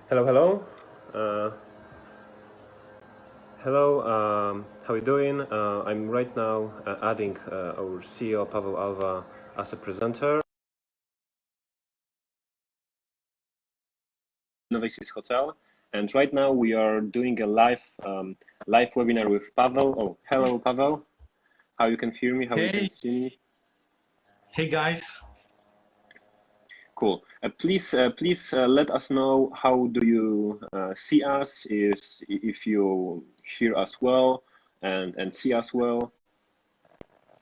Hello, hello. Uh, Hello, how are you doing? I'm right now adding our CEO Paweł Alva as a presenter. Novasis Hotel, and right now we are doing a live webinar with Pavel. Oh, hello, Pavel. How you can hear me? How you can see me? Hey guys. Cool. Please let us know how do you see us, if you hear us well and see us well.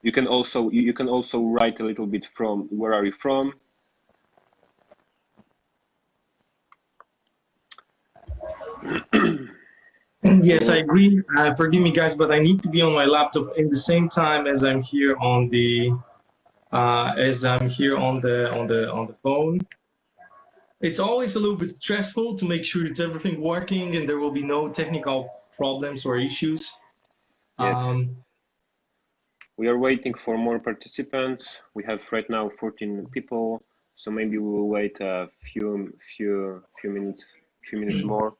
You can also write a little bit from where are you from. Yes, I agree. Forgive me, guys, but I need to be on my laptop in the same time as I'm here on the phone. It's always a little bit stressful to make sure it's everything working and there will be no technical problems or issues. Yes. We are waiting for more participants. We have right now 14 people, so maybe we will wait a few minutes more.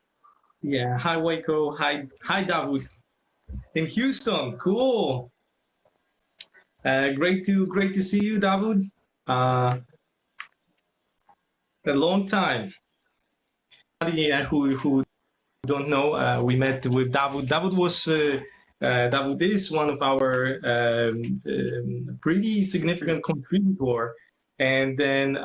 Yeah. Hi, Waco. Hi, Dawood. In Houston. Cool. Great to see you, Dawood. A long time. Who don't know, we met with Dawood. Dawood is one of our pretty significant contributor, and then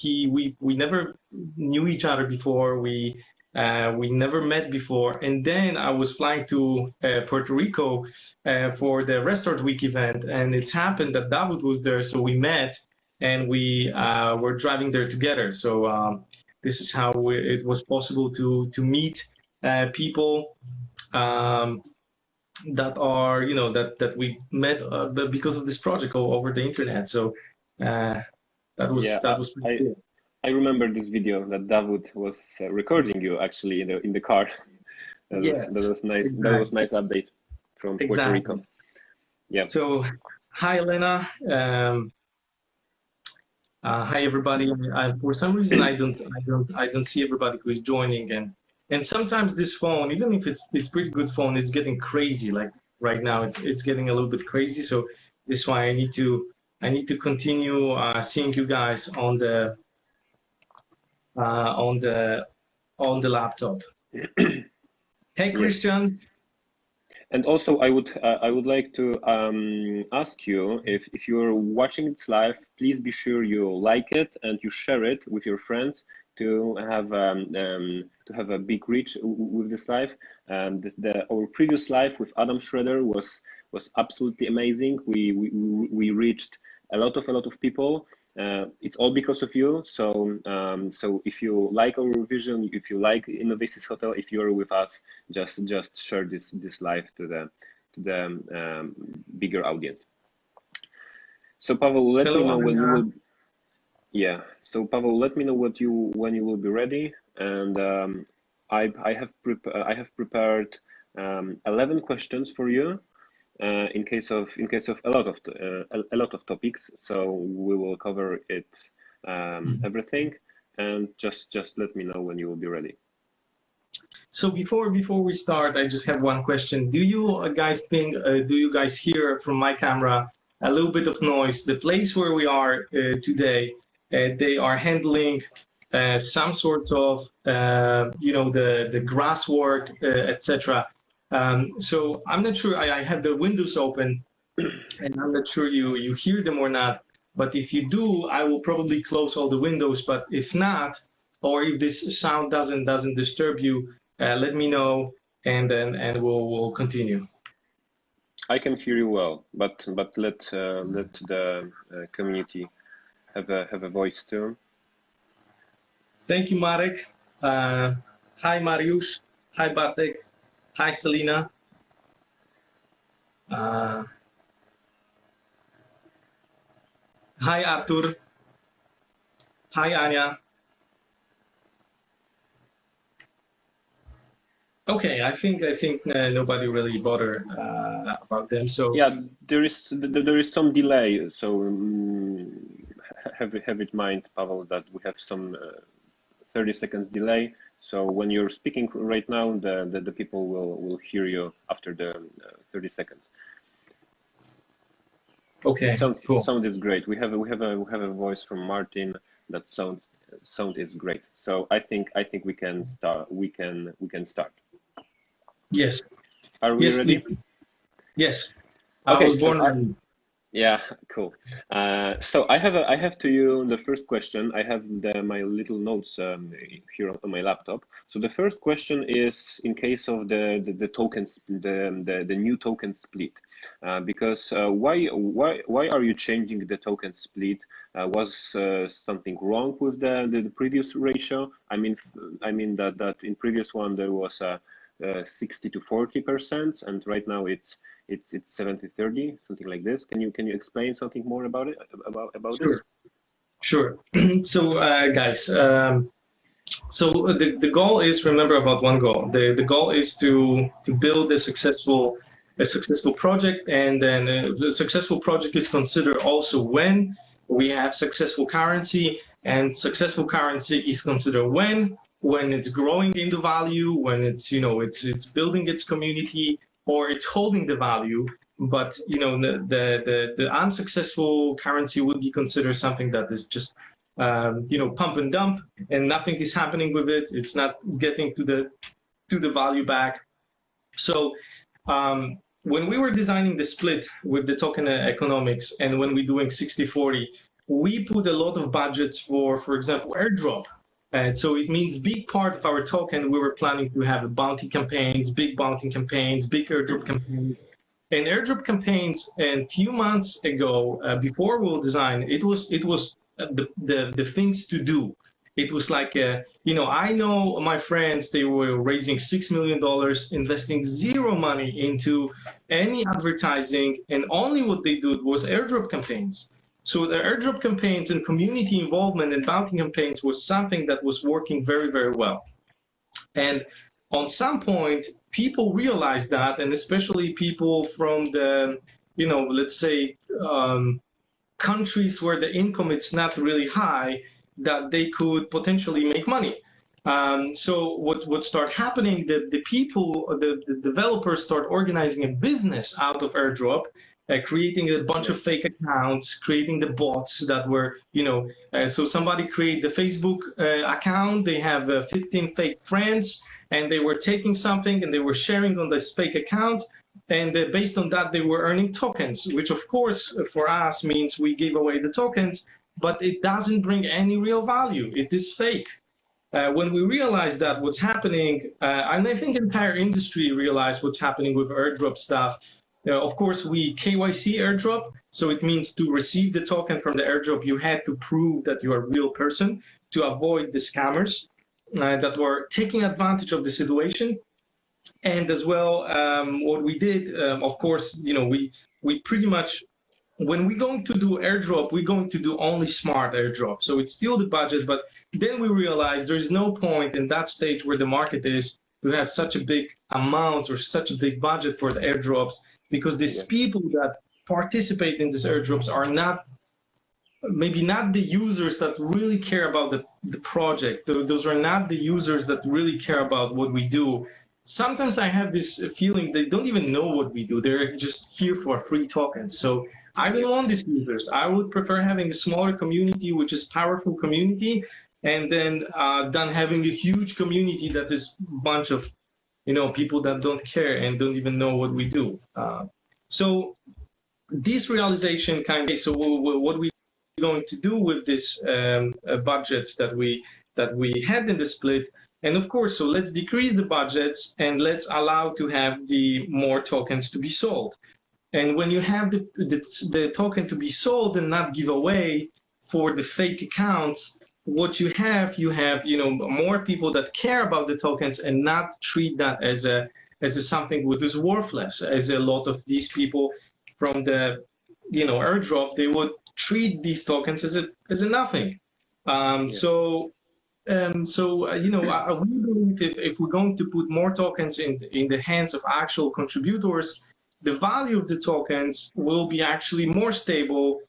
we never knew each other before. We never met before, and then I was flying to Puerto Rico for the Restart Week event, and it's happened that Dawood was there, so we met, and we were driving there together. So this is how it was possible to meet people that are that we met because of this project over the internet. So that was pretty cool. I remember this video that Dawood was recording you actually in the car. That was nice. Exactly. That was nice update from Puerto Rico. Yeah. So hi Elena. Hi everybody. For some reason I don't see everybody who is joining, and sometimes this phone, even if it's pretty good phone, it's getting crazy. Like right now, it's getting a little bit crazy. So this is why I need to continue seeing you guys on the laptop. Hey Christian. And also, I would like to ask you, if you're watching this live, please be sure you like it and you share it with your friends to have a big reach with this live. Our previous live with Adam Schroeder was absolutely amazing. We reached a lot of people. It's all because of you. So so if you like our vision, if you like Novasis Hotel, if you're with us, just share this live to the bigger audience. So Pavel, let me know when you will. Yeah. So Pavel, let me know when you will be ready, and I have prepared 11 questions for you. In case of a lot of topics, so we will cover it everything, and just let me know when you will be ready. So before we start, I just have one question. Do you guys think? Do you guys hear from my camera a little bit of noise? The place where we are today, they are handling some sort of the grass work, etc. So I'm not sure. I have the windows open, and I'm not sure you hear them or not. But if you do, I will probably close all the windows. But if not, or if this sound doesn't disturb you, let me know, and we'll continue. I can hear you well, but let the community have a voice too. Thank you, Marek. Hi, Mariusz. Hi, Bartek. Hi, Selena. Hi, Artur. Hi, Anya. Okay, I think nobody really bother about them. So yeah, there is some delay. So have it in mind, Pavel, that we have some 30 seconds delay. So when you're speaking right now, the people will hear you after the 30 seconds. Okay, cool. Sound is great. We have a voice from Martin that sound is great. So I think we can start. We can start. Yes. Are we ready? Yes. Okay, I was born. Yeah, cool. So I have to you the first question. I have my little notes here on my laptop. So the first question is in case of the tokens, the new token split, because why are you changing the token split? Was something wrong with the previous ratio? I mean that in previous one there was a 60 to 40%, and right now it's 70-30, something like this. Can you explain something more about it, about Sure. this? Sure. So guys, so the goal is, remember about one goal. The goal is to build a successful project, and then the successful project is considered also when we have successful currency, and successful currency is considered when it's growing in the value, when it's it's building its community, or it's holding the value. But the unsuccessful currency would be considered something that is just pump and dump, and nothing is happening with it. It's not getting to the value back. So when we were designing the split with the token economics, and when we're doing 60-40, we put a lot of budgets for example, airdrop. And so it means big part of our token, we were planning to have bounty campaigns, big bounty campaigns, big airdrop campaigns. And airdrop campaigns, and a few months ago, before we'll design, it was the things to do. It was like, I know my friends, they were raising $6 million, investing zero money into any advertising, and only what they did was airdrop campaigns. So the airdrop campaigns and community involvement and bounty campaigns was something that was working very, very well. And on some point, people realized that, and especially people from the, let's say, countries where the income is not really high, that they could potentially make money. So what started happening, the people, the developers start organizing a business out of airdrop, creating a bunch of fake accounts, creating the bots that were, so somebody create the Facebook account, they have 15 fake friends, and they were taking something and they were sharing on this fake account. And based on that, they were earning tokens, which of course for us means we gave away the tokens, but it doesn't bring any real value. It is fake. When we realized that what's happening, and I think entire industry realized what's happening with airdrop stuff. Of course, we KYC airdrop, so it means to receive the token from the airdrop, you had to prove that you're a real person to avoid the scammers that were taking advantage of the situation. And as well, what we did, of course, we pretty much, when we're going to do airdrop, we're going to do only smart airdrop. So it's still the budget, but then we realized there is no point in that stage where the market is to have such a big amount or such a big budget for the airdrops, because these people that participate in these airdrops are maybe not the users that really care about the project. Those are not the users that really care about what we do. Sometimes I have this feeling they don't even know what we do. They're just here for free tokens. So I don't want these users. I would prefer having a smaller community, which is powerful community, and then having a huge community that is a bunch of people that don't care and don't even know what we do. So this realization so what we're going to do with this budgets that we had in the split, and of course, so let's decrease the budgets and let's allow to have the more tokens to be sold. And when you have the token to be sold and not give away for the fake accounts, what you have more people that care about the tokens and not treat that as something that is worthless. As a lot of these people from the airdrop, they would treat these tokens as a nothing. So we believe if we're going to put more tokens in the hands of actual contributors, the value of the tokens will be actually more stable,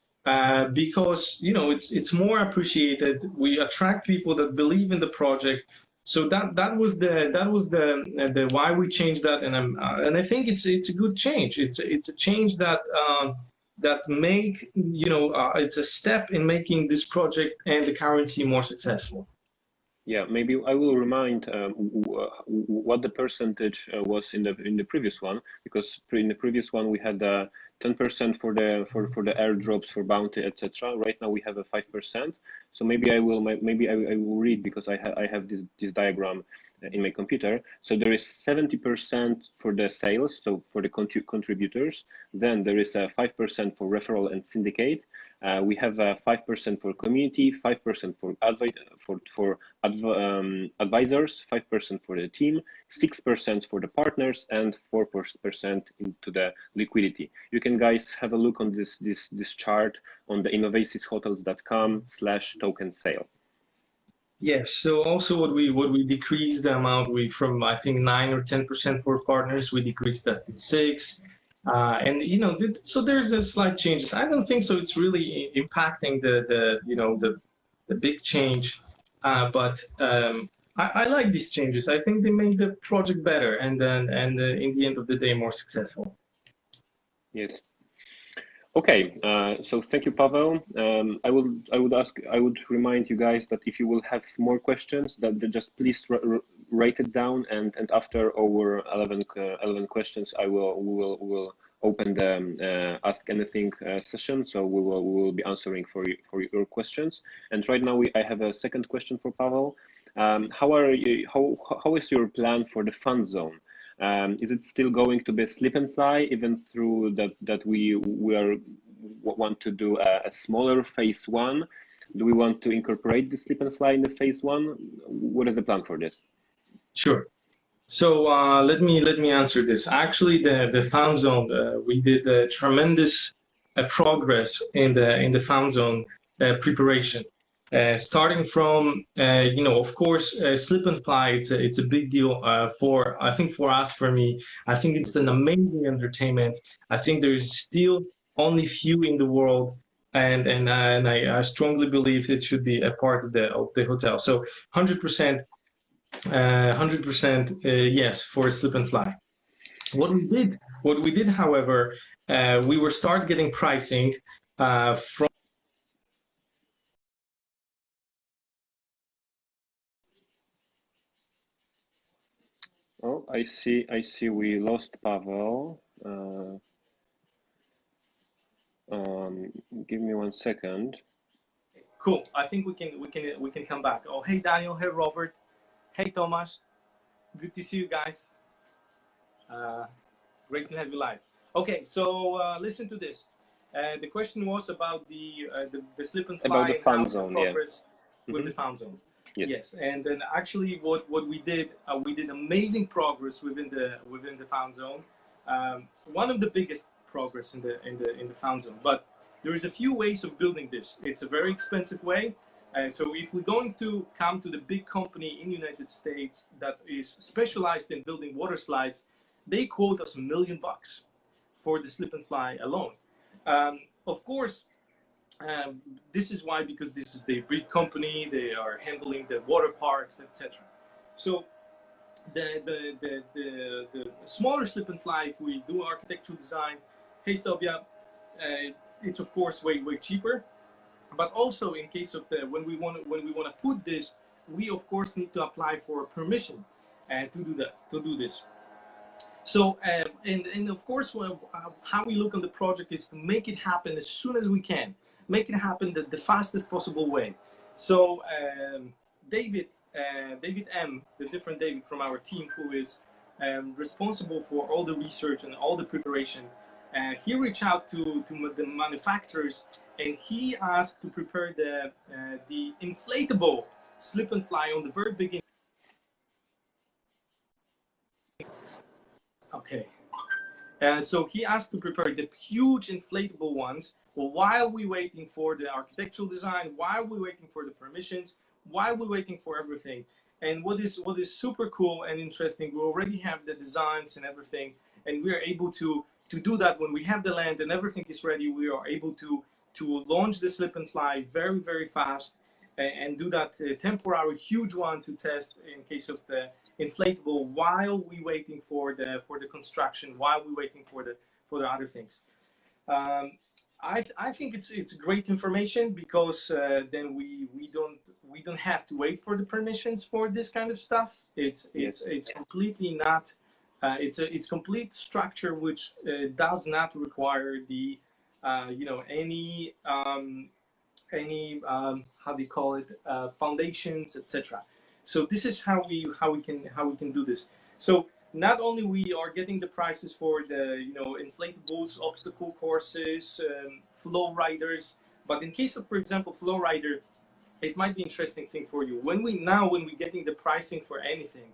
because it's more appreciated. We attract people that believe in the project. So that was the why we changed that, and I think it's a good change. It's a change that that make it's a step in making this project and the currency more successful. Yeah, maybe I will remind what the percentage was in the previous one, because in the previous one we had 10% for the airdrops, for bounty, etc. Right now we have a 5%. So maybe I will read, because I have this diagram in my computer. So there is 70% for the sales, so for the contributors. Then there is a 5% for referral and syndicate. We have 5% for community, 5% for advisors, 5% for the team, 6% for the partners, and 4% into the liquidity. You can, guys, have a look on this chart on the innovasieshotels.com/token sale. Yes. So also what we decreased the amount, from I think 9 or 10% for partners, we decreased that to 6. And so there's a slight changes. I don't think so it's really impacting the big change, but I like these changes. I think they make the project better, and in the end of the day, more successful. Yes. Okay, so thank you, Pavel. I would remind you guys that if you will have more questions, that just please write it down, and after our 11 questions, we will open the Ask Anything session. So we will be answering for your questions. And right now I have a second question for Pavel. How is your plan for the fun zone? Is it still going to be slip and fly, even through that we want to do a smaller phase 1? Do we want to incorporate the slip and fly in the phase 1? What is the plan for this? Sure. So let me answer this. Actually, the fun zone, we did a tremendous progress in the fun zone preparation. Starting from of course, slip and fly. It's a big deal for us. For me, I think it's an amazing entertainment. I think there's still only few in the world, and I strongly believe it should be a part of the hotel. So 100%, yes, for slip and fly. What we did, however, we were start getting pricing from. Oh, I see. We lost Pavel. Give me 1 second. Cool. I think we can come back. Oh, hey Daniel. Hey Robert. Hey Thomas. Good to see you guys. Great to have you live. Okay, so listen to this. The question was about the slip and fly, about the fun zone, progress with the fun zone. Yes, and then actually what we did amazing progress within the fun zone. One of the biggest progress in the fun zone, but there is a few ways of building this. It's a very expensive way. So if we're going to come to the big company in the United States that is specialized in building water slides, they quote us $1 million for the slip and fly alone. Of course, this is why, because this is the big company, they are handling the water parks, etc. So the smaller slip and fly, if we do architectural design, hey Sylvia, it's of course way cheaper. But also in case of when we want to put this, we of course need to apply for permission to do this. So and of course, how we look on the project is to make it happen as soon as we can, make it happen the fastest possible way. So David M, the different David from our team, who is responsible for all the research and all the preparation, he reached out to the manufacturers, and he asked to prepare the inflatable slip and fly on the very beginning. Okay. So he asked to prepare the huge inflatable ones. Well, while we're waiting for the architectural design, while we're waiting for the permissions, while we're waiting for everything. And what is super cool and interesting, we already have the designs and everything, and we are able to do that when we have the land and everything is ready. We are able to to launch the slip and fly very, very fast and do that temporary huge one to test in case of the inflatable while we waiting for the construction, while we waiting for the other things. I think it's great information because then we don't have to wait for the permissions for this kind of stuff. It's completely not. It's complete structure which does not require the any how do you call it, foundations, etc. So this is how we can do this. So not only we are getting the prices for the inflatables, obstacle courses, flow riders, but in case of, for example, flow rider, it might be interesting thing for you. When we're getting the pricing for anything,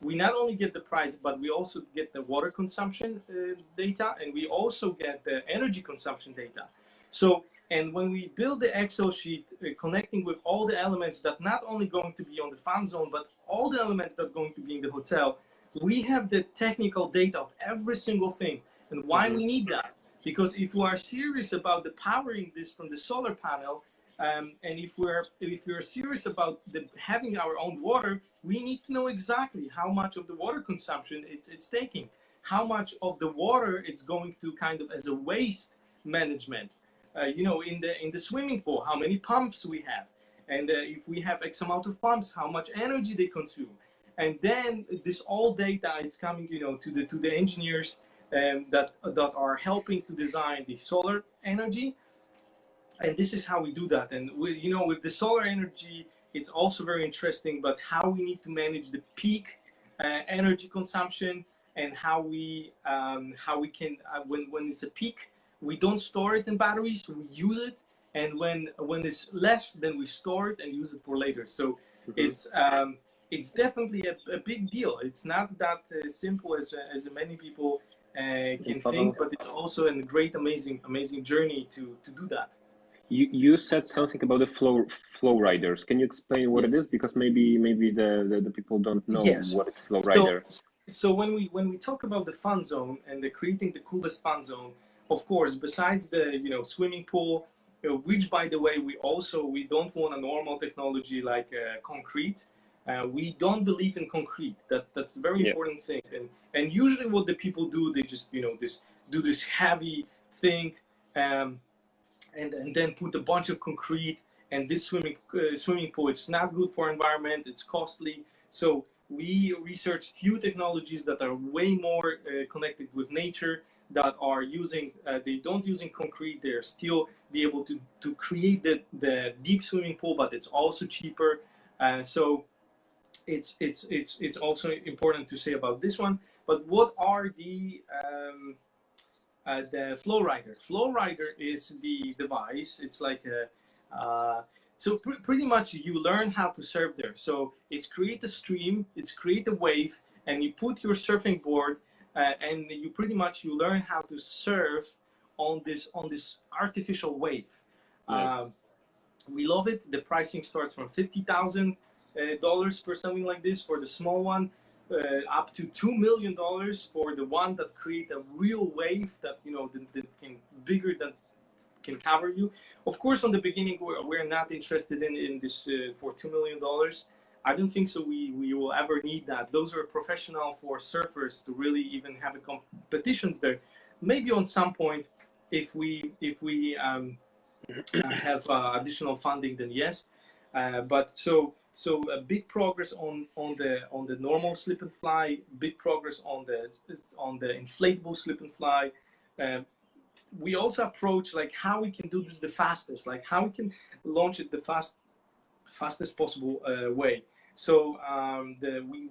we not only get the price, but we also get the water consumption data, and we also get the energy consumption data. So, and when we build the Excel sheet connecting with all the elements that not only going to be on the fun zone, but all the elements that are going to be in the hotel, we have the technical data of every single thing. And why we need that? Because if we are serious about the powering this from the solar panel, and if we're serious about having our own water, we need to know exactly how much of the water consumption it's taking, how much of the water it's going to kind of as a waste management. In the swimming pool, how many pumps we have, and if we have X amount of pumps, how much energy they consume. And then this all data is coming, to the engineers that are helping to design the solar energy. And this is how we do that. And with the solar energy, it's also very interesting, but how we need to manage the peak energy consumption, and how we can when it's a peak, we don't store it in batteries, we use it, and when it's less, then we store it and use it for later. So it's definitely a big deal. It's not that simple as many people can think, but it's also a great, amazing journey to do that. You said something about the flow riders. Can you explain what it is? Because maybe the people don't know what is flow rider. So when we talk about the fun zone and creating the coolest fun zone, of course, besides the swimming pool, which by the way we don't want a normal technology like concrete. We don't believe in concrete. That's a very important thing. And usually what the people do, they just do this heavy thing. And then put a bunch of concrete, and this swimming pool, it's not good for environment, it's costly. So we researched few technologies that are way more connected with nature, that are using they don't using concrete, they're still be able to create the deep swimming pool, but it's also cheaper. So it's also important to say about this one. But what are the flow rider? Flow rider is the device. It's like pretty much you learn how to surf there. So it's create a stream, it's create a wave, and you put your surfing board, and you pretty much you learn how to surf on this artificial wave. We love it. The pricing starts from $50,000 for something like this for the small one. Up to $2 million for the one that create a real wave that that can bigger than can cover you. Of course, on the beginning we're not interested in this for $2 million. I don't think so. We will ever need that. Those are professional for surfers to really even have a competitions there. Maybe on some point, if we have additional funding, then yes. But so a big progress on the normal slip and fly, big progress on the inflatable slip and fly. We also approach like how we can do this the fastest, like how we can launch it the fastest possible way. So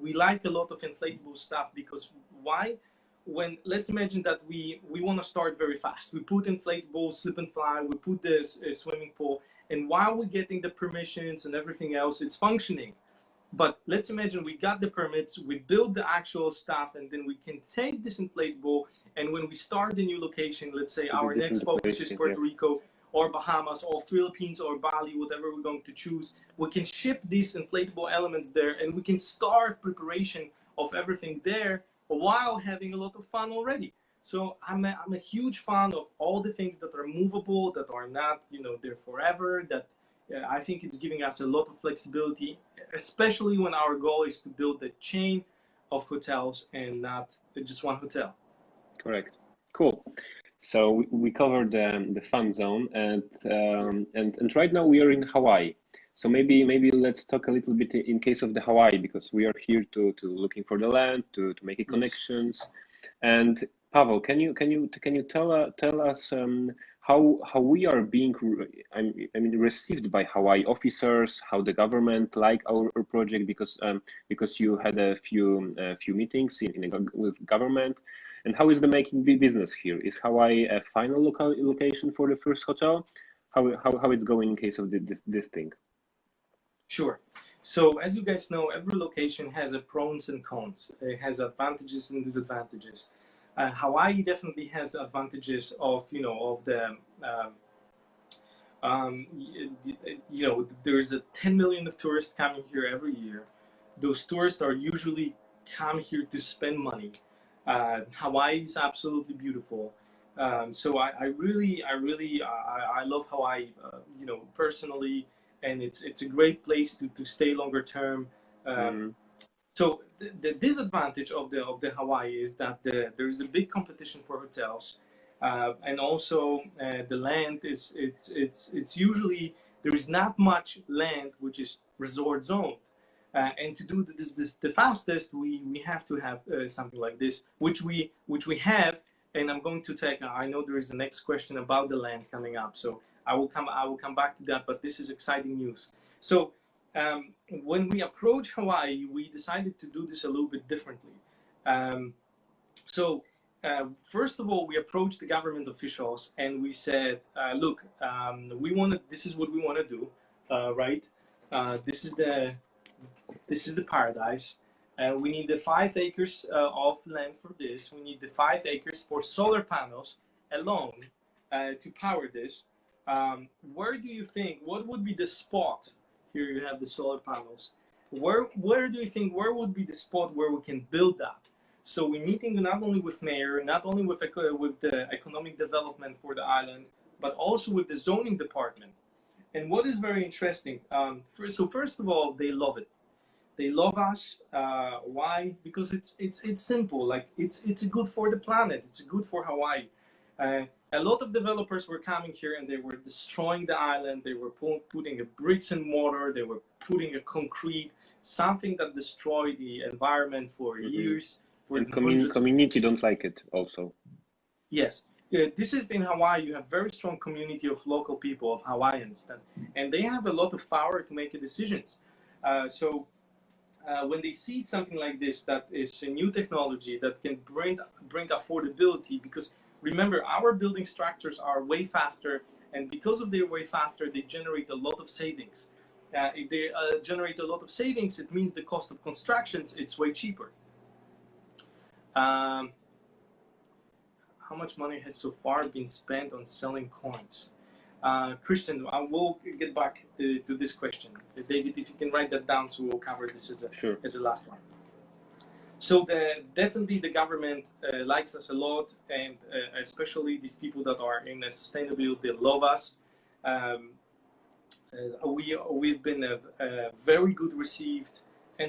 we like a lot of inflatable stuff, because why? Let's imagine that we want to start very fast. We put inflatable slip and fly, we put the swimming pool, and while we're getting the permissions and everything else, it's functioning. But let's imagine we got the permits, we build the actual stuff, and then we can take this inflatable, and when we start the new location, let's say our next focus is Puerto Rico or Bahamas or Philippines or Bali, whatever we're going to choose, we can ship these inflatable elements there, and we can start preparation of everything there while having a lot of fun already. So I'm a huge fan of all the things that are movable, that are not, there forever. That I think it's giving us a lot of flexibility, especially when our goal is to build a chain of hotels and not just one hotel. Correct. Cool. So we covered the fun zone, and right now we are in Hawaii. So maybe let's talk a little bit in case of the Hawaii, because we are here to looking for the land, to make connections. And Pavel, can you tell us how we are being I mean received by Hawaii officers, how the government like our project, because you had a few meetings with government. And how is the making business here? Is Hawaii a final location for the first hotel? How it's going in case of this thing? Sure. So as you guys know, every location has a pros and cons. It has advantages and disadvantages. Hawaii definitely has advantages of of the there's a 10 million of tourists coming here every year. Those tourists are usually come here to spend money. Hawaii is absolutely beautiful. So I love Hawaii, personally, and it's a great place to stay longer term. So the disadvantage of the Hawaii is that there is a big competition for hotels, and also the land is it's usually there is not much land which is resort zoned. And to do this the fastest, we have to have something like this, which we have. And I'm going to take. I know there is the next question about the land coming up, so I will come back to that. But this is exciting news. So when we approached Hawaii, we decided to do this a little bit differently. So first of all, we approached the government officials and we said, look, this is what we want to do, right? This is the paradise. We need the 5 acres of land for this. We need the 5 acres for solar panels alone to power this. Where do you think, what would be the spot? Here you have the solar panels. Where do you think, where would be the spot where we can build that? So we're meeting not only with mayor, not only with the economic development for the island, but also with the zoning department. And what is very interesting, first of all, they love it. They love us. Why? Because it's simple. Like it's good for the planet. It's good for Hawaii. A lot of developers were coming here and they were destroying the island. They were putting a bricks and mortar. They were putting a concrete, something that destroyed the environment for years. And community don't like it also. Yes. This is in Hawaii. You have very strong community of local people, of Hawaiians, and they have a lot of power to make decisions. So when they see something like this, that is a new technology that can bring affordability, because remember, our building structures are way faster, and because of their way faster, they generate a lot of savings. If they generate a lot of savings, it means the cost of constructions, it's way cheaper. How much money has so far been spent on selling coins? Christian, I will get back to this question. David, if you can write that down, so we'll cover this as a last one. So definitely the government likes us a lot, and especially these people that are in sustainability, they love us. We've been very good received,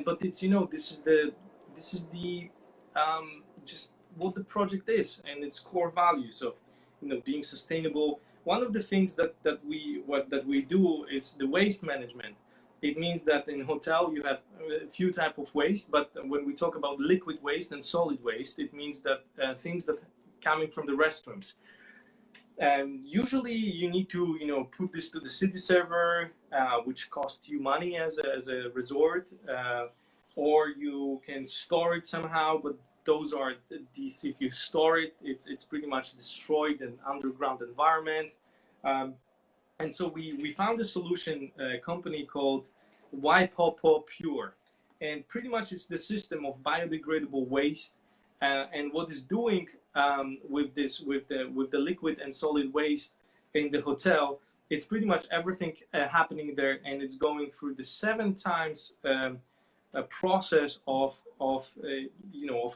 but it's this is the just what the project is and its core values of being sustainable. One of the things that we do is the waste management. It means that in hotel you have a few type of waste, but when we talk about liquid waste and solid waste, it means that things that coming from the restrooms. And usually you need to put this to the city server, which costs you money as a resort, or you can store it somehow. But those are these. If you store it, it's pretty much destroyed in underground environment. And so we found a solution, a company called Waipopo Pure, and pretty much it's the system of biodegradable waste. And what it's doing with the liquid and solid waste in the hotel, it's pretty much everything happening there, and it's going through the 7 times a process of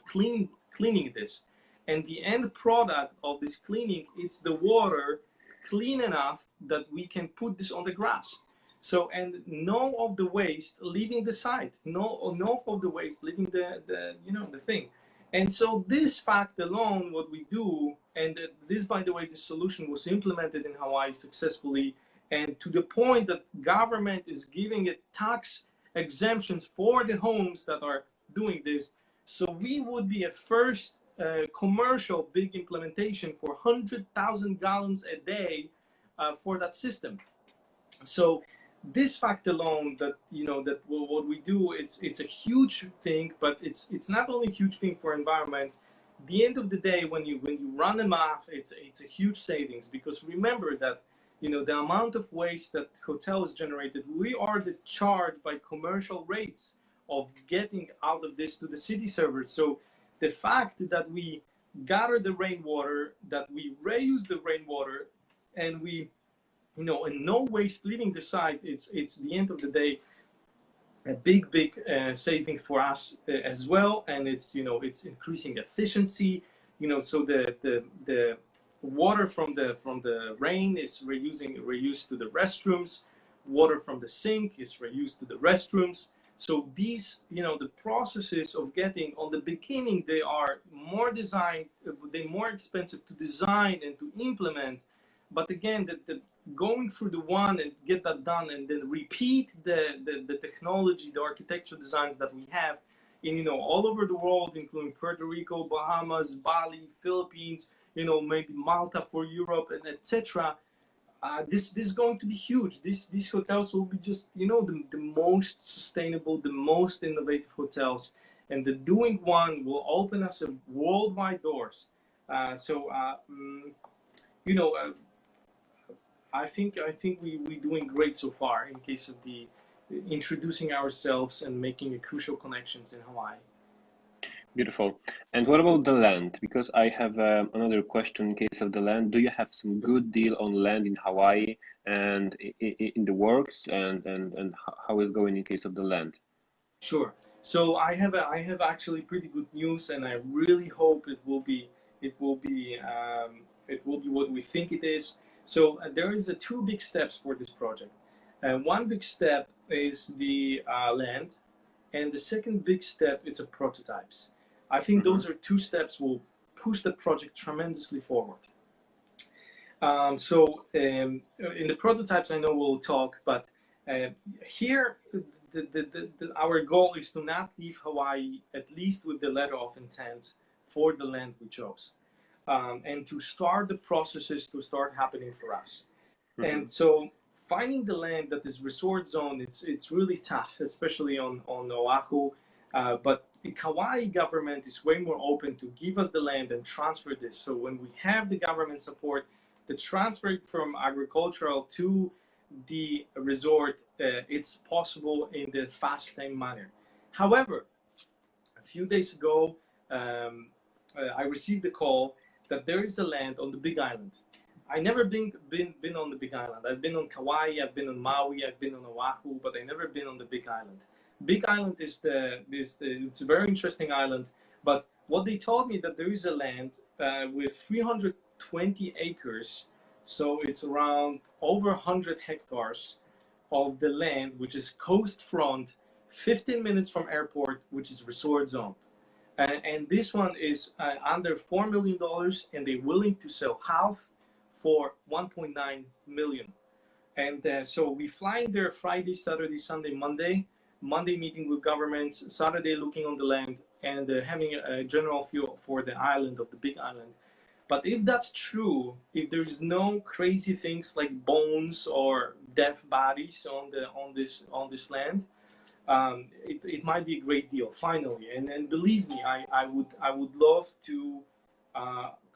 cleaning this. and the end product of this cleaning, it's the water clean enough that we can put this on the grass. So, and no of the waste leaving the site, no of the waste leaving the thing. And so this fact alone, what we do, and this, by the way, this solution was implemented in Hawaii successfully, and to the point that government is giving it tax exemptions for the homes that are doing this. So we would be a first commercial big implementation for 100,000 gallons a day for that system. So this fact alone, that that what we do, it's a huge thing, but it's not only a huge thing for environment. At the end of the day, when you run them off, it's a huge savings, because remember that the amount of waste that hotels generated, we are the charge by commercial rates of getting out of this to the city servers. So the fact that we gather the rainwater, that we reuse the rainwater, and we and no waste leaving the site, it's the end of the day a big saving for us as well. And it's it's increasing efficiency, so the water from the rain is reused to the restrooms, water from the sink is reused to the restrooms. So these the processes of getting, on the beginning, they are more they're more expensive to design and to implement, but again, the going through the one and get that done, and then repeat the technology, the architecture designs that we have in all over the world, including Puerto Rico, Bahamas, Bali, Philippines, maybe Malta for Europe, and etc. This is going to be huge. These hotels will be just the most sustainable, the most innovative hotels, and the doing one will open us a worldwide doors. I think we're doing great so far in case of the introducing ourselves and making a crucial connections in Hawaii. Beautiful. And what about the land? Because I have another question in case of the land. Do you have some good deal on land in Hawaii and in the works, and how is going in case of the land? Sure. So I have actually pretty good news, and I really hope it will be what we think it is. So there is two big steps for this project. One big step is the land, and the second big step is a prototypes. I think those are two steps will push the project tremendously forward. In the prototypes, I know we'll talk, but here our goal is to not leave Hawaii, at least with the letter of intent for the land we chose. And to start the processes to start happening for us. And so finding the land that is resort zone, it's really tough, especially on Oahu. But the Hawaii government is way more open to give us the land and transfer this. So when we have the government support, the transfer from agricultural to the resort, it's possible in the fast time manner. However, a few days ago, I received a call that there is a land on the Big Island. I never been on the Big Island. I've been on Kauai, I've been on Maui, I've been on Oahu, but I never been on the Big Island. Big Island is it's a very interesting island. But what they told me, that there is a land with 320 acres, so it's around over 100 hectares of the land, which is coast front, 15 minutes from airport, which is resort zoned. And this one is under $4 million, and they're willing to sell half for 1.9 million. And so we flying there Friday, Saturday, Sunday, Monday. Monday meeting with governments, Saturday looking on the land, and having a general feel for the island of the Big Island. But if that's true, if there's no crazy things like bones or dead bodies on this land, it might be a great deal finally. And believe me, I would love to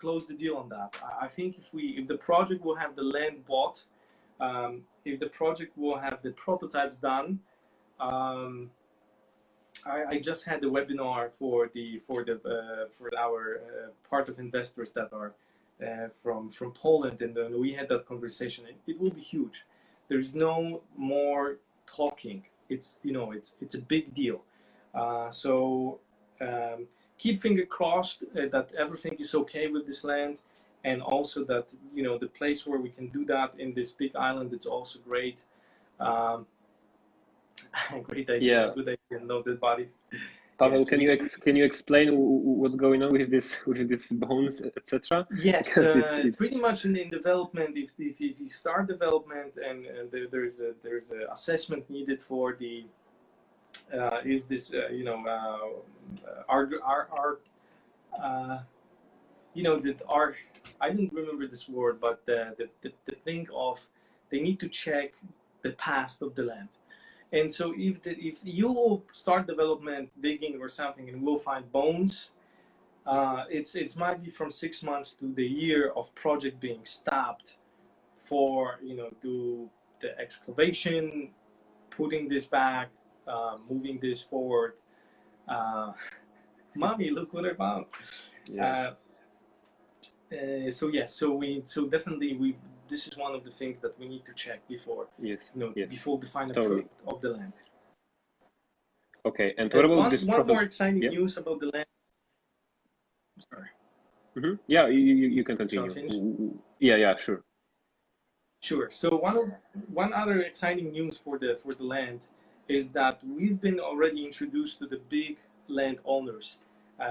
close the deal on that. I think if the project will have the land bought, if the project will have the prototypes done. I just had a webinar for our part of investors that are from Poland, and then we had that conversation. It will be huge. There is no more talking. It's a big deal. So keep finger crossed that everything is okay with this land, and also that the place where we can do that in this big island, it's also great. Um, Great idea, Yeah. good idea, noted body. Pavel, Yes, can you explain what's going on with this bones, etc.? yes, Because it's pretty much in development. If you start development and there's a assessment needed for the is this our that our, I didn't remember this word, but the thing of, they need to check the past of the land. And so if you will start development digging or something and we'll find bones, it's might be from 6 months to the year of project being stopped for do the excavation, putting this back, moving this forward. Uh, Mommy, look what I found. yeah. So yes, so definitely this is one of the things that we need to check before Yes, yes, before the final totally. product of the land. Okay, and what about this One more prototype? exciting Yeah. news about the land. Sorry, Yeah, you can shall I continue. finish? Yeah, sure. Sure. So one other exciting news for the land is that we've been already introduced to the big landowners.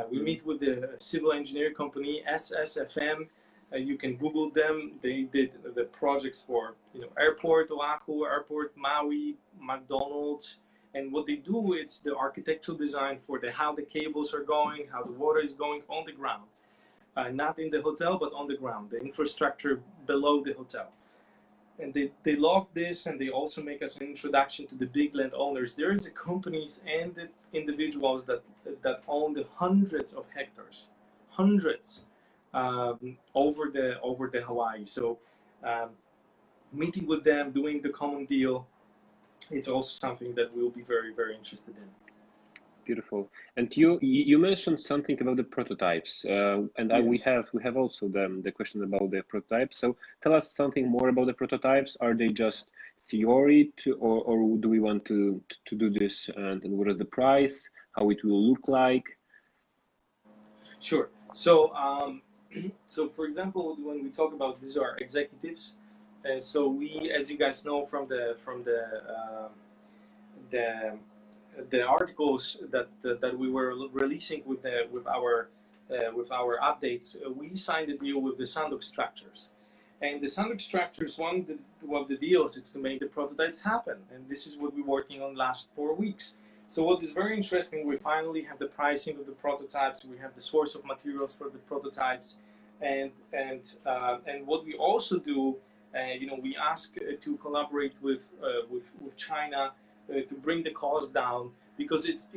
We meet with the civil engineer company SSFM. You can Google them. They did the projects for Airport Oahu, Airport Maui, McDonald's, and what they do is the architectural design for how the cables are going, how the water is going on the ground, not in the hotel but on the ground, the infrastructure below the hotel. And they love this, and they also make us an introduction to the big landowners. There is the companies and the individuals that own the hundreds of hectares, hundreds, over the Hawaii. So meeting with them, doing the common deal, it's also something that we'll be very, very interested in. Beautiful. And you mentioned something about the prototypes, and we have also the question about the prototypes. So tell us something more about the prototypes. Are they just theory or do we want to do this, and what is the price? How it will look like? Sure. So so for example, when we talk about, these are executives, and so we, as you guys know from the articles that we were releasing with our updates, we signed a deal with the Sandok Structures, and the Sandok Structures, one of the deals is to make the prototypes happen, and this is what we're working on last 4 weeks. So what is very interesting, we finally have the pricing of the prototypes, we have the source of materials for the prototypes, and what we also do, we ask to collaborate with China to bring the cost down, because it's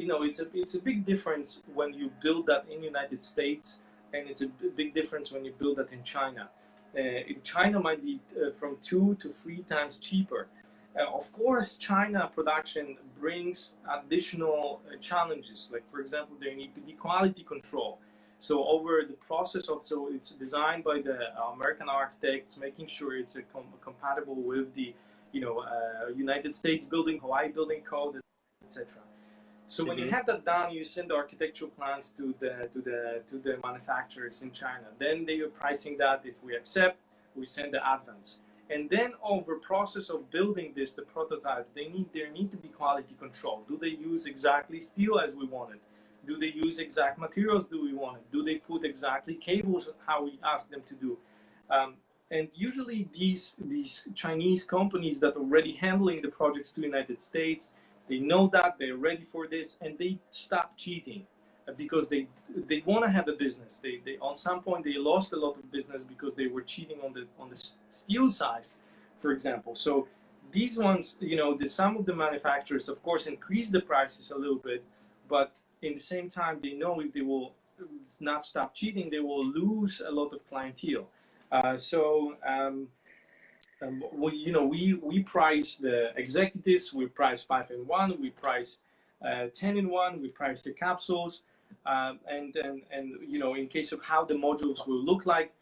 a big difference when you build that in the United States, and it's a big difference when you build that in China. In China might be from 2 to 3 times cheaper. Of course, China production brings additional challenges. Like, for example, there need to be quality control. So over the process of, so it's designed by the American architects, making sure it's compatible with the United States building, Hawaii building code, etc. So when you have that done, you send the architectural plans to the manufacturers in China. Then they are pricing that. If we accept, we send the advance. And then over process of building this, the prototype, there need to be quality control. Do they use exactly steel as we wanted? Do they use exact materials do we want? Do they put exactly cables how we ask them to do? And usually these Chinese companies that are already handling the projects to the United States, they know that they're ready for this, and they stop cheating because they want to have a business. They on some point they lost a lot of business because they were cheating on the steel size, for example. So these ones, some of the manufacturers, of course, increase the prices a little bit, but in the same time, they know if they will not stop cheating, they will lose a lot of clientele. We price the executives, we price 5-in-1, we price 10-in-1, we price the capsules, and in case of how the modules will look like.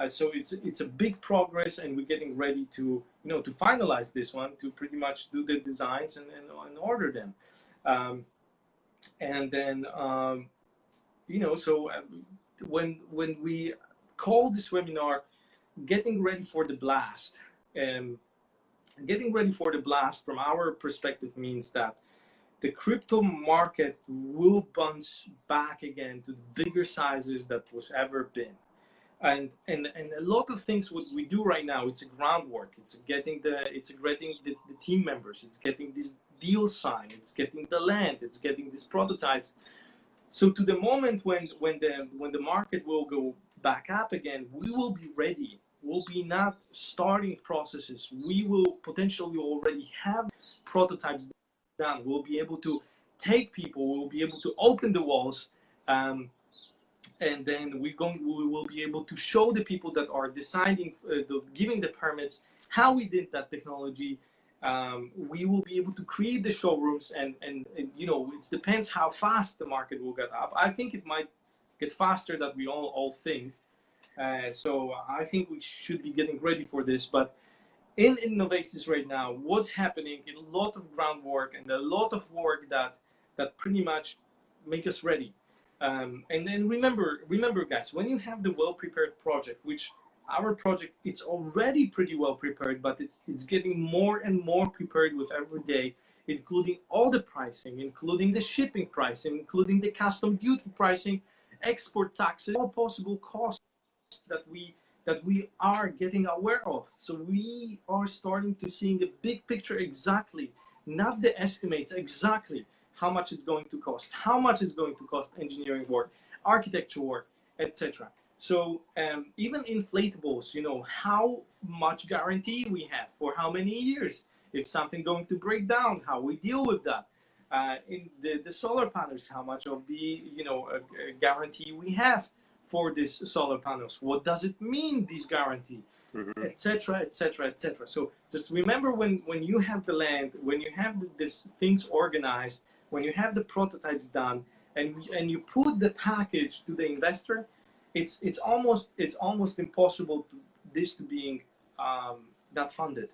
So it's a big progress, and we're getting ready to to finalize this one, to pretty much do the designs and order them. And then so when we call this webinar getting ready for the blast, getting ready for the blast from our perspective means that the crypto market will bounce back again to the bigger sizes that was ever been. And a lot of things what we do right now, it's a groundwork. It's getting the team members, it's getting this deal signed, it's getting the land, it's getting these prototypes. So to the moment when the market will go back up again, we will be ready. We'll be not starting processes. We will potentially already have prototypes done. We'll be able to take people. We'll be able to open the walls, and then we will be able to show the people that are deciding, giving the permits, how we did that technology. We will be able to create the showrooms, and it depends how fast the market will get up. I think it might get faster than we all think. So I think we should be getting ready for this. But in Innovasis right now, what's happening, a lot of groundwork and a lot of work that pretty much make us ready. And then remember guys, when you have the well-prepared project, which our project, it's already pretty well prepared, but it's getting more and more prepared with every day, including all the pricing, including the shipping pricing, including the custom duty pricing, export taxes, all possible costs that we are getting aware of. So we are starting to seeing a big picture exactly, not the estimates, exactly how much it's going to cost, how much it's going to cost engineering work, architecture work, etc. So even inflatables, how much guarantee we have for how many years, if something going to break down, how we deal with that. In the solar panels, how much of the guarantee we have for these solar panels, what does it mean, this guarantee, etc., etc., etc. So just remember, when you have the land, when you have these things organized, when you have the prototypes done, and you put the package to the investor, it's almost impossible to being not funded.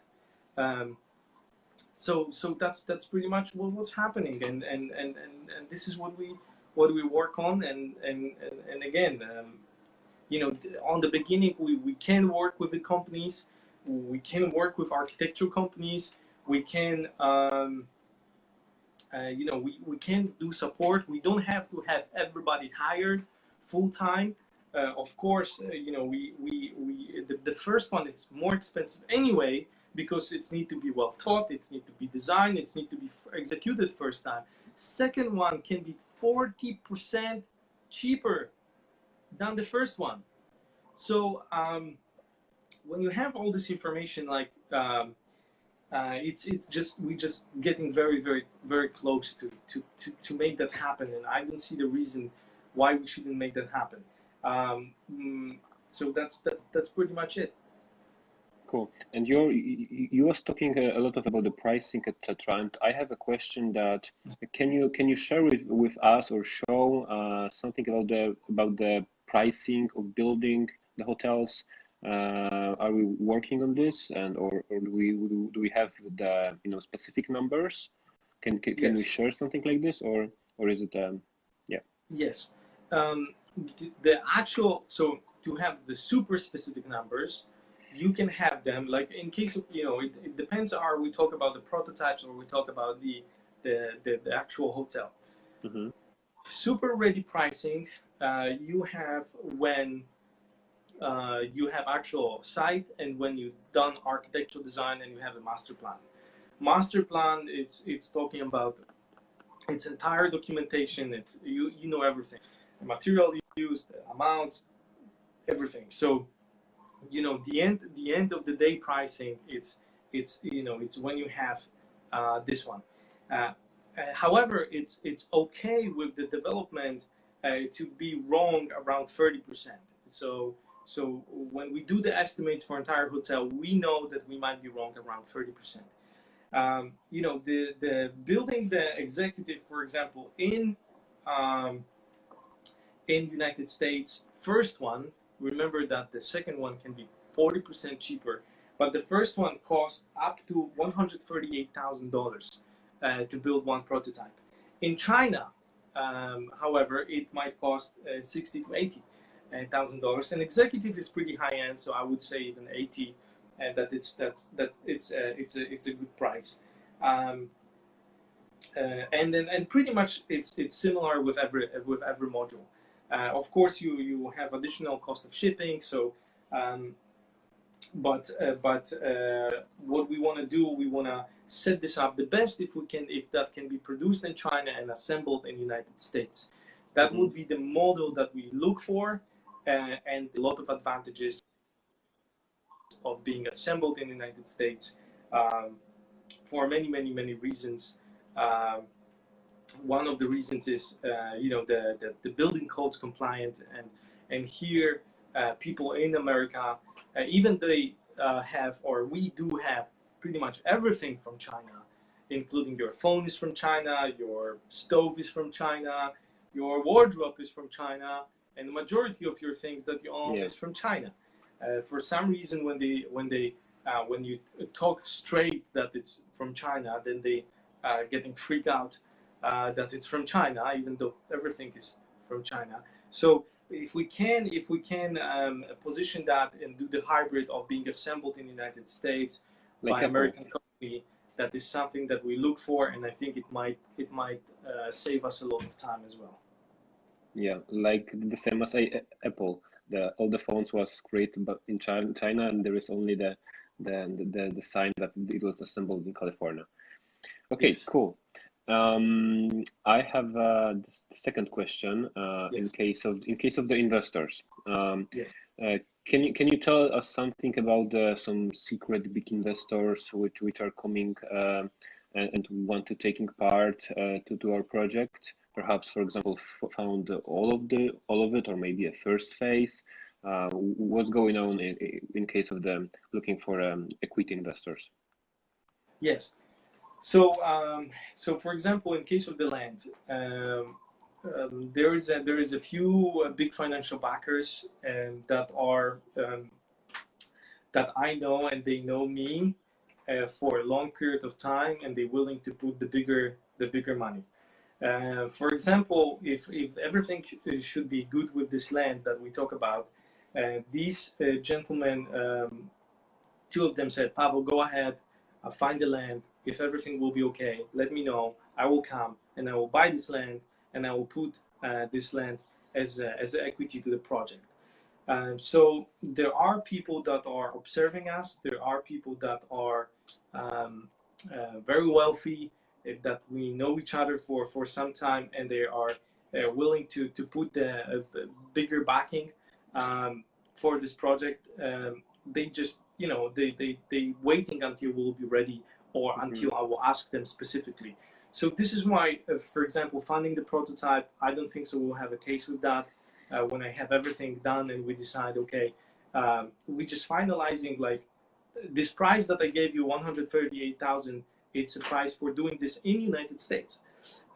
So that's pretty much what's happening, and this is what we work on, and again, on the beginning, we can work with the companies, we can work with architectural companies, we can we can do support. We don't have to have everybody hired full time. Of course, the first one, it's more expensive anyway, because it needs to be well taught, it needs to be designed, it needs to be executed first time. Second one can be 40% cheaper than the first one. So when you have all this information, like it's just we just getting very, very, very close to make that happen, and I don't see the reason why we shouldn't make that happen. So that's pretty much it. Cool. And you was talking a lot about the pricing, etc. And I have a question that can you share with us or show something about the pricing of building the hotels? Are we working on this, or do we have the specific numbers? Can Yes. we share something like this, or is it yeah? Yes. The actual, so to have the super specific numbers, you can have them, like in case of, it depends, are we talk about the prototypes or we talk about the actual hotel. Mm-hmm. Super ready pricing, you have when you have actual site, and when you've done architectural design and you have a master plan. Master plan, it's talking about its entire documentation. It's you know everything, the material used, the amounts, everything. So the end of the day pricing, it's when you have this one. However, it's okay with the development to be wrong around 30%. So when we do the estimates for entire hotel, we know that we might be wrong around 30%. The building the executive, for example, in United States, first one, remember that the second one can be 40% cheaper, but the first one cost up to $138,000 to build one prototype. In China, However, it might cost 60 to 80 thousand dollars. And executive is pretty high end, so I would say even 80, and that it's a good price. Um, and pretty much it's similar with every module. Of course, you have additional cost of shipping. So, um, but what we want to do, we want to set this up the best if we can, if that can be produced in China and assembled in the United States. That would be the model that we look for, and a lot of advantages of being assembled in the United States, for many reasons. Um, One of the reasons is, the building codes compliant, and here people in America, even they have, or we do have pretty much everything from China, including your phone is from China, your stove is from China, your wardrobe is from China, and the majority of your things that you own is from China. For some reason, when you talk straight that it's from China, then they getting freaked out that it's from China, even though everything is from China. So if we can position that and do the hybrid of being assembled in the United States by American company, that is something that we look for, and I think it might save us a lot of time as well. Yeah, like the same as Apple. All the phones was created but in China, and there is only the sign that it was assembled in California. Okay, yes. Cool. I have the second question. Yes. In case of the investors, yes. Can you tell us something about some secret big investors which are coming and want to taking part to our project? Perhaps, for example, found all of it, or maybe a first phase. What's going on in case of them looking for equity investors? Yes. So, for example, in case of the land, there is a few big financial backers that are that I know, and they know me for a long period of time, and they're willing to put the bigger money. For example, if everything should be good with this land that we talk about, these gentlemen, two of them said, "Pavel, go ahead, find the land. If everything will be okay, let me know. I will come and I will buy this land, and I will put this land as equity to the project." So there are people that are observing us. There are people that are very wealthy, that we know each other for some time, and they are willing to put the bigger backing for this project. They just, they waiting until we'll be ready, or until I will ask them specifically. So this is why, for example, funding the prototype, I don't think so we'll have a case with that. When I have everything done and we decide, okay, we just finalizing, like, this price that I gave you, 138,000, it's a price for doing this in the United States.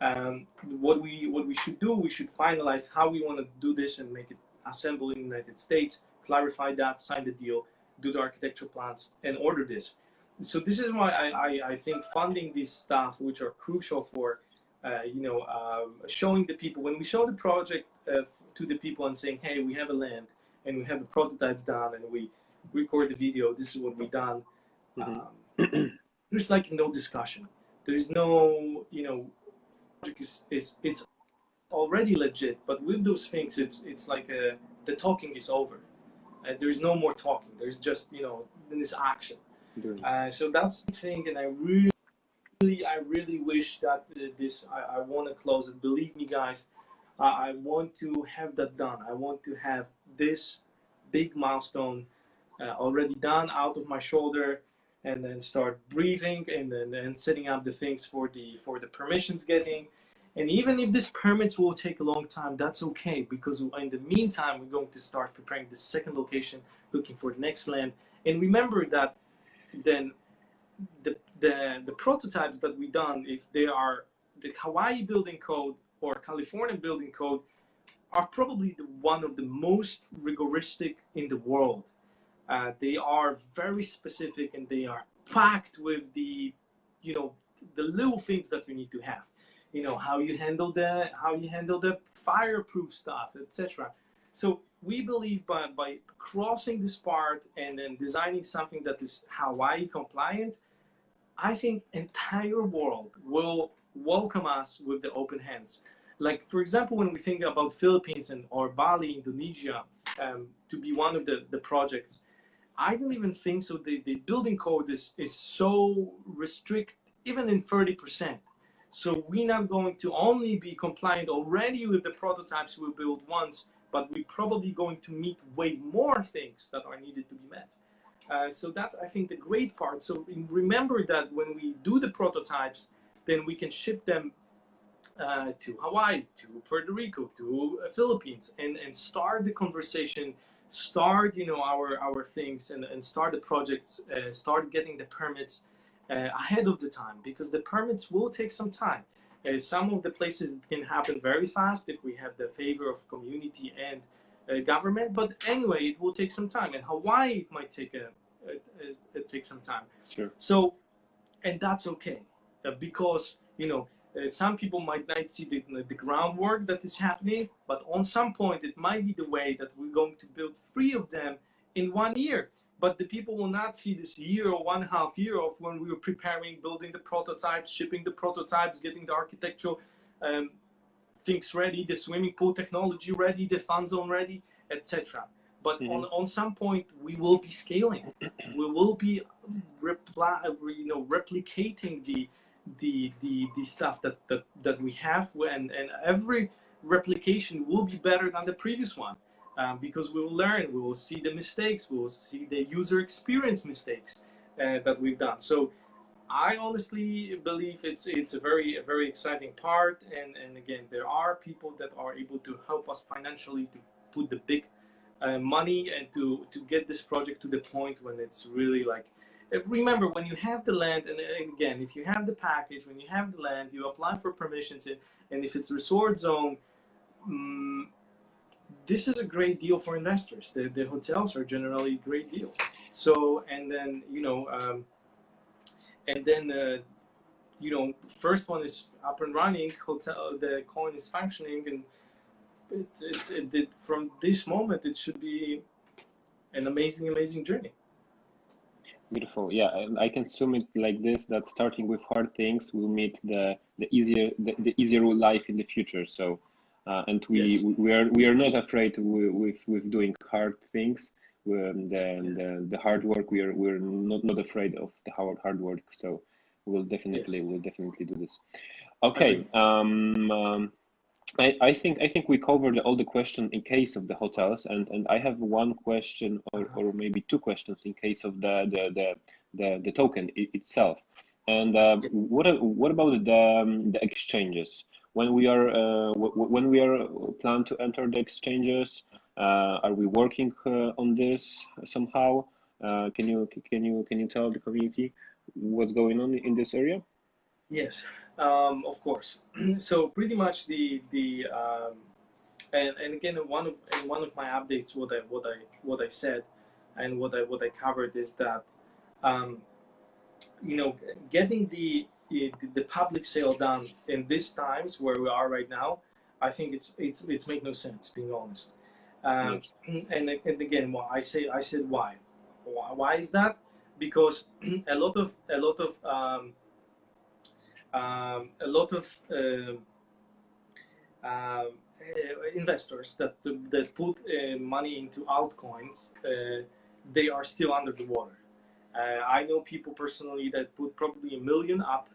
What we should do, we should finalize how we want to do this and make it assemble in the United States, clarify that, sign the deal, do the architectural plans, and order this. So this is why I think funding this stuff, which are crucial for, showing the people, when we show the project to the people and saying, hey, we have a land and we have the prototypes done and we record the video, this is what we done. There's like no discussion. There's no, it's already legit, but with those things, it's like the talking is over. There's no more talking. There's just, this action. So that's the thing, and I really wish that I want to close it. Believe me, guys, I want to have that done. I want to have this big milestone already done, out of my shoulder, and then start breathing, and then setting up the things for the permissions getting. And even if this permits will take a long time, that's okay, because in the meantime, we're going to start preparing the second location, looking for the next land. And remember that then the prototypes that we done, if they are the Hawaii building code or California building code, are probably one of the most rigoristic in the world. They are very specific, and they are packed with the little things that we need to have. you know, how you handle the fireproof stuff, etc. So we believe by crossing this part and then designing something that is Hawaii compliant, I think entire world will welcome us with the open hands. Like for example, when we think about Philippines and or Bali, Indonesia, to be one of the projects, I don't even think so. The building code is so restrict, even in 30%. So we're not going to only be compliant already with the prototypes we build once, but we're probably going to meet way more things that are needed to be met. So that's, I think, the great part. So remember that when we do the prototypes, then we can ship them to Hawaii, to Puerto Rico, to Philippines, and start the conversation, start, you know, our things, and start the projects, start getting the permits ahead of the time, because the permits will take some time. Some of the places it can happen very fast if we have the favor of community and government, but anyway, it will take some time. And Hawaii, it might take take some time. Sure. So, and that's okay, because you know, some people might not see the groundwork that is happening, but on some point it might be the way that we're going to build 3 of them in 1 year. But the people will not see this year or 1.5 year of when we were preparing, building the prototypes, shipping the prototypes, getting the architectural things ready, the swimming pool technology ready, the fun zone ready, etc. But on some point we will be scaling. We will be replicating the stuff that we have, and every replication will be better than the previous one, because we will learn, we will see the mistakes, we will see the user experience mistakes that we've done. So I honestly believe it's a very exciting part, and again, there are people that are able to help us financially to put the big money and to get this project to the point when it's really like, remember, when you have the land, and again, if you have the package, when you have the land, you apply for permissions, and if it's resort zone, this is a great deal for investors. The hotels are generally a great deal. So, and then, you know, you know, first one is up and running, hotel, the coin is functioning, and from this moment, it should be an amazing journey. Beautiful. Yeah, I can sum it like this: that starting with hard things will meet the easier life in the future. So, and we are not afraid with doing hard things. The hard work, we're not afraid of the hard work. So we'll definitely do this. Okay. I think we covered all the questions in case of the hotels, and I have one question or maybe 2 questions in case of the token itself. And what about the exchanges? When we are plan to enter the exchanges, are we working on this somehow? Can you tell the community what's going on in this area? Yes. Of course. So pretty much and again, in one of my updates, what I said and what I covered is that you know, getting the public sale done in these times where we are right now, I think it's make no sense, being honest. Yes. And again, I said why is that? Because a lot of investors that put money into altcoins, they are still under the water. I know people personally that put probably $1 million up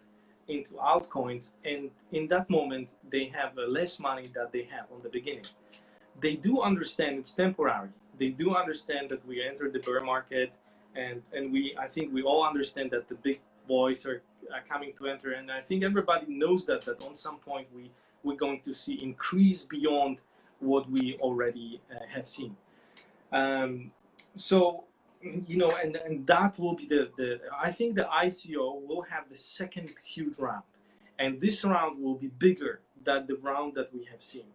into altcoins, and in that moment they have less money that they have on the beginning. They do understand it's temporary. They do understand that we entered the bear market, and I think we all understand that the big boys are coming to enter, and I think everybody knows that on some point we're going to see increase beyond what we already have seen. So, you know, and that will be I think the ICO will have the second huge round, and this round will be bigger than the round that we have seen.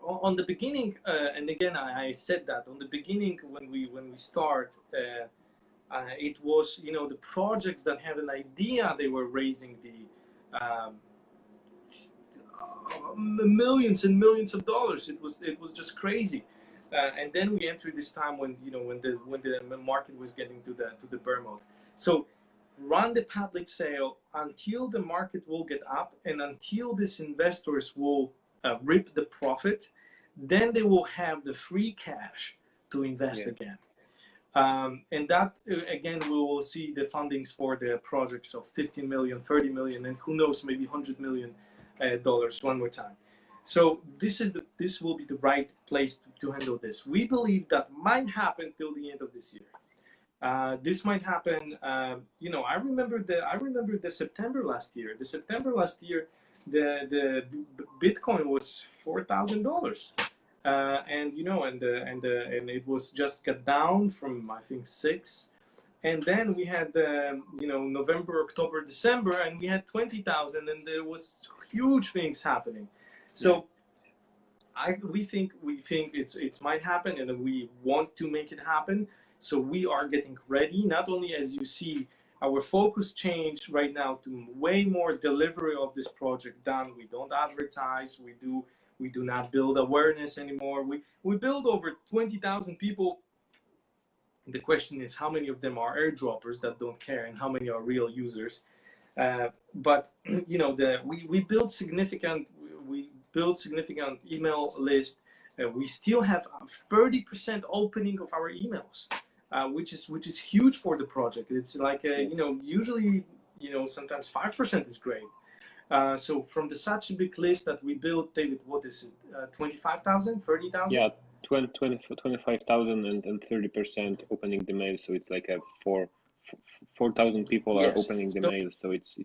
On the beginning, and again, I said that on the beginning when we start, it was, you know, the projects that had an idea, they were raising um, millions and millions of dollars. It was just crazy. And then we entered this time when when the market was getting to the bear mode. So run the public sale until the market will get up and until these investors will reap the profit. Then they will have the free cash to invest again. And that again, we will see the fundings for the projects of 15 million, 30 million, and who knows, maybe $100 million one more time. So this will be the right place to handle this. We believe that might happen till the end of this year. This might happen. I remember the September last year. The Bitcoin was $4,000. And it was just got down from, I think, 6, and then we had November, October, December, and we had 20,000, and there was huge things happening. So we think it's might happen, and we want to make it happen. So we are getting ready. Not only, as you see, our focus changed right now to way more delivery of this project done. We don't advertise. We do not build awareness anymore. We build over 20,000 people. The question is, how many of them are airdroppers that don't care, and how many are real users? But we build significant email list. We still have 30% opening of our emails, which is huge for the project. It's like usually sometimes 5% is great. So from such a big list that we built, David, what is it? 25,000, 30,000? Yeah, 25,000 and 30% opening the mail. So it's like 4,000 people are opening the mail. So it's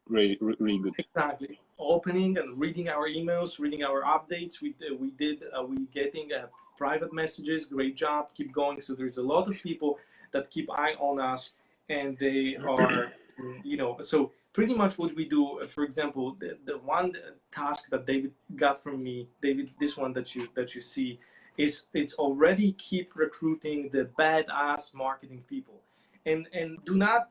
really good. Exactly. Opening and reading our emails, reading our updates. We getting private messages. Great job. Keep going. So there's a lot of people that keep eye on us, and they are, so pretty much what we do, for example, the one task that David got from me, David, this one that you see, is it's already keep recruiting the badass marketing people, and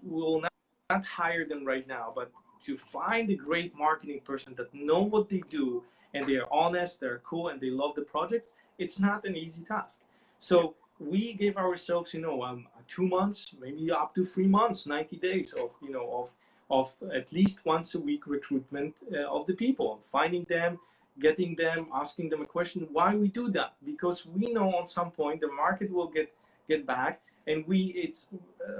will not hire them right now, but to find a great marketing person that know what they do, and they're honest, they're cool, and they love the projects. It's not an easy task. So we gave ourselves 2 months, maybe up to 3 months, 90 days of at least once a week recruitment of the people, finding them, getting them, asking them a question. Why we do that? Because we know on some point the market will get back, and it's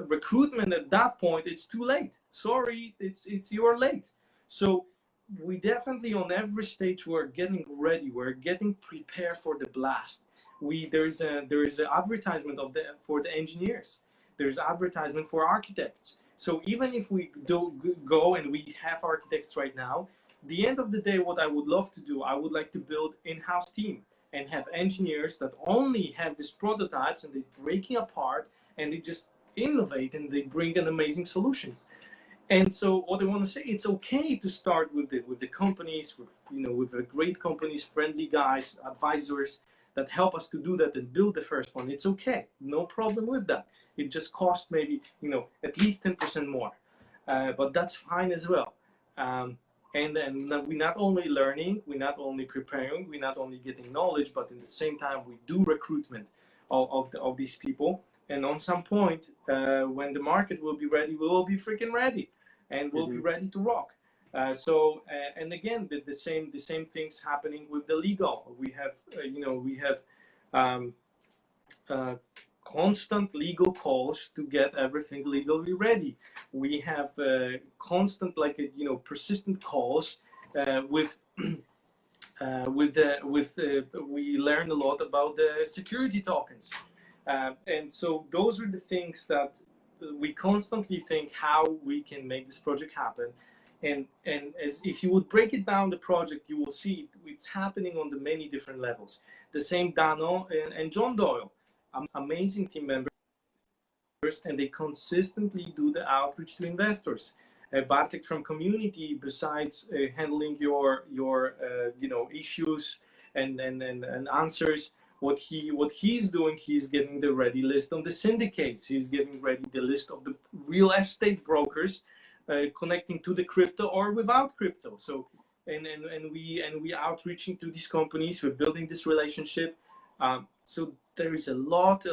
recruitment at that point. It's too late. Sorry, you're late. So we definitely, on every stage, we're getting ready. We're getting prepared for the blast. There is an advertisement for the engineers. There's advertisement for architects. So even if we do go and we have architects right now, the end of the day, what I would love to do, I would like to build in-house team and have engineers that only have these prototypes, and they're breaking apart, and they just innovate, and they bring in amazing solutions. And so what I want to say, it's okay to start with the companies, with the great companies, friendly guys, advisors that help us to do that and build the first one. It's okay, no problem with that. It just costs maybe at least 10% more, but that's fine as well. And then we're not only learning, we're not only preparing, we're not only getting knowledge, but at the same time we do recruitment of these people. And on some point, when the market will be ready, we will be freaking ready, and we'll be ready to rock. And again, the same things happening with the legal. We have constant legal calls to get everything legally ready. We have constant, persistent calls with we learn a lot about the security tokens, and so those are the things that we constantly think how we can make this project happen. And as if you would break it down, the project, you will see it's happening on the many different levels. The same Dano and John Doyle, amazing team members, and they consistently do the outreach to investors. Bartek from community, besides handling your issues and answers, what he's doing, he's getting the ready list on the syndicates. He's getting ready the list of the real estate brokers connecting to the crypto or without crypto. So and we outreaching to these companies. We're building this relationship. So there is a lot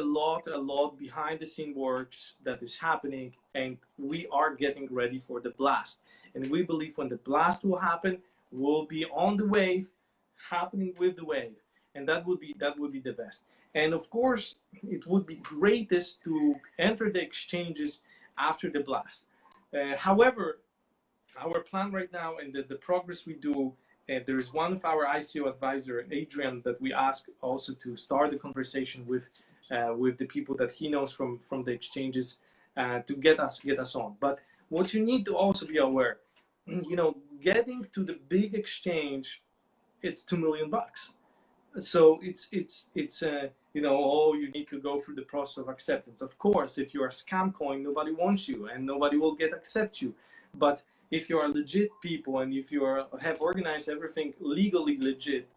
behind the scene works that is happening, and we are getting ready for the blast. And we believe when the blast will happen, we'll be on the wave, happening with the wave, and that would be the best. And of course, it would be greatest to enter the exchanges after the blast. However, our plan right now and the progress we do, there is one of our ICO advisor, Adrian, that we ask also to start the conversation with the people that he knows from the exchanges to get us on. But what you need to also be aware, getting to the big exchange, it's $2 million. So it's oh, you need to go through the process of acceptance. Of course, if you're a scam coin, nobody wants you and nobody will accept you. But if you are legit people and if you have organized everything legally legit,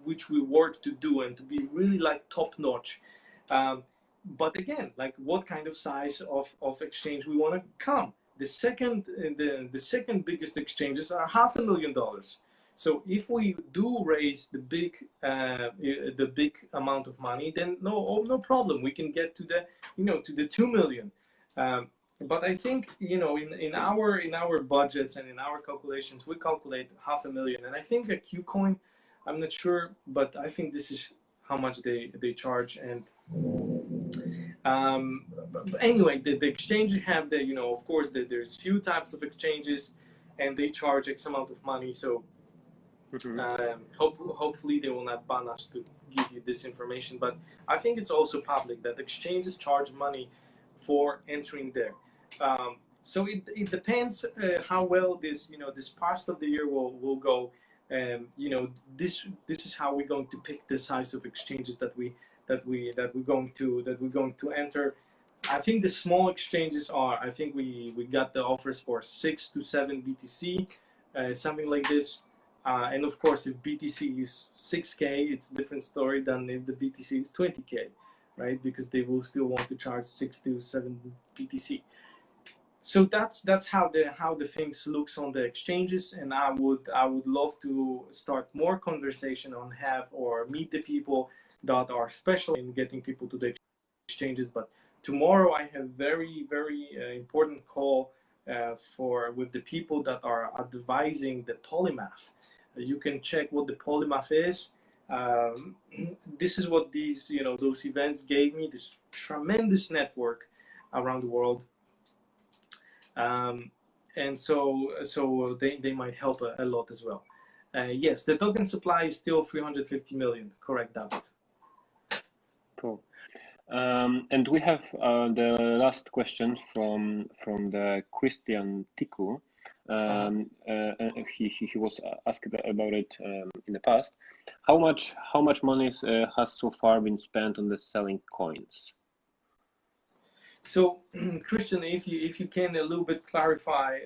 which we work to do and to be really like top notch. But again, like what kind of size of exchange we want to come. The second biggest exchanges are $500,000. So if we do raise the big amount of money, then no problem. We can get to the 2 million. But I think in our budgets and in our calculations, we calculate $500,000. And I think a KuCoin, I'm not sure, but I think this is how much they charge. And anyway, the exchange have of course there's few types of exchanges, and they charge X amount of money. So hopefully they will not ban us to give you this information. But I think it's also public that exchanges charge money for entering there. So it depends how well this part of the year will go. This is how we're going to pick the size of exchanges that we're going to enter. I think the small exchanges I think we got the offers for 6 to 7 BTC, something like this. And of course, if BTC is 6K, it's a different story than if the BTC is 20K, right? Because they will still want to charge 6 to 7 BTC. So that's how the things looks on the exchanges, and I would love to start more conversation on or meet the people that are special in getting people to the exchanges. But tomorrow I have very important call with the people that are advising the polymath. You can check what the polymath is. This is what those events gave me, this tremendous network around the world. And so they might help a lot as well. Yes, the token supply is still 350 million. Correct, David. Cool. And we have the last question from the Christian Tiku. He was asked about it in the past. How much money has so far been spent on the selling coins? So, Christian, if you can a little bit clarify,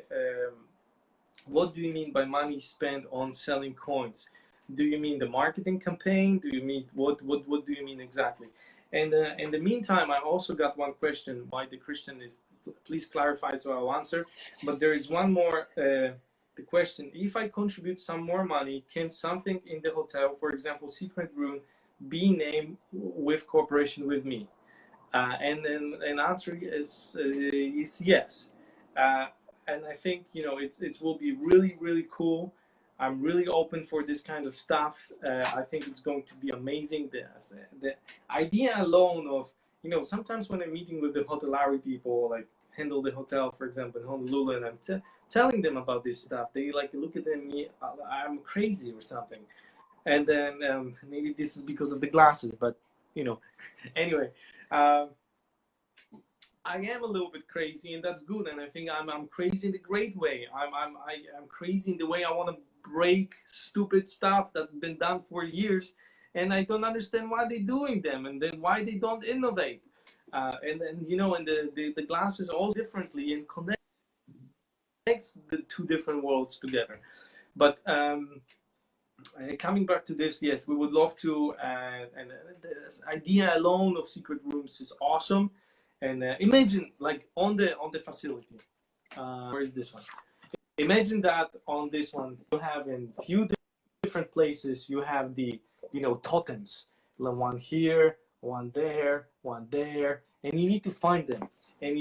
what do you mean by money spent on selling coins? Do you mean the marketing campaign? Do you mean what do you mean exactly? And in the meantime, I also got one question by the Christian is, please clarify so I'll answer. But there is one more, the question, if I contribute some more money, can something in the hotel, for example, secret room, be named with cooperation with me? And then an answer is yes. And I think, it will be really cool. I'm really open for this kind of stuff. I think it's going to be amazing. The idea alone of, sometimes when I'm meeting with the hotelary people, like handle the hotel, for example, in Honolulu, and I'm telling them about this stuff, they look at me, I'm crazy or something. And then maybe this is because of the glasses, but anyway, I am a little bit crazy, and that's good. And I think I'm crazy in the great way. I'm crazy in the way I want to break stupid stuff that's been done for years, and I don't understand why they're doing them, and then why they don't innovate. And then and the glasses all differently and connects the two different worlds together. But coming back to this, yes, we would love to. And this idea alone of secret rooms is awesome. And imagine, like on the facility, where is this one? Imagine that on this one, you have in few different places, you have the, totems. One here, one there, and you need to find them. And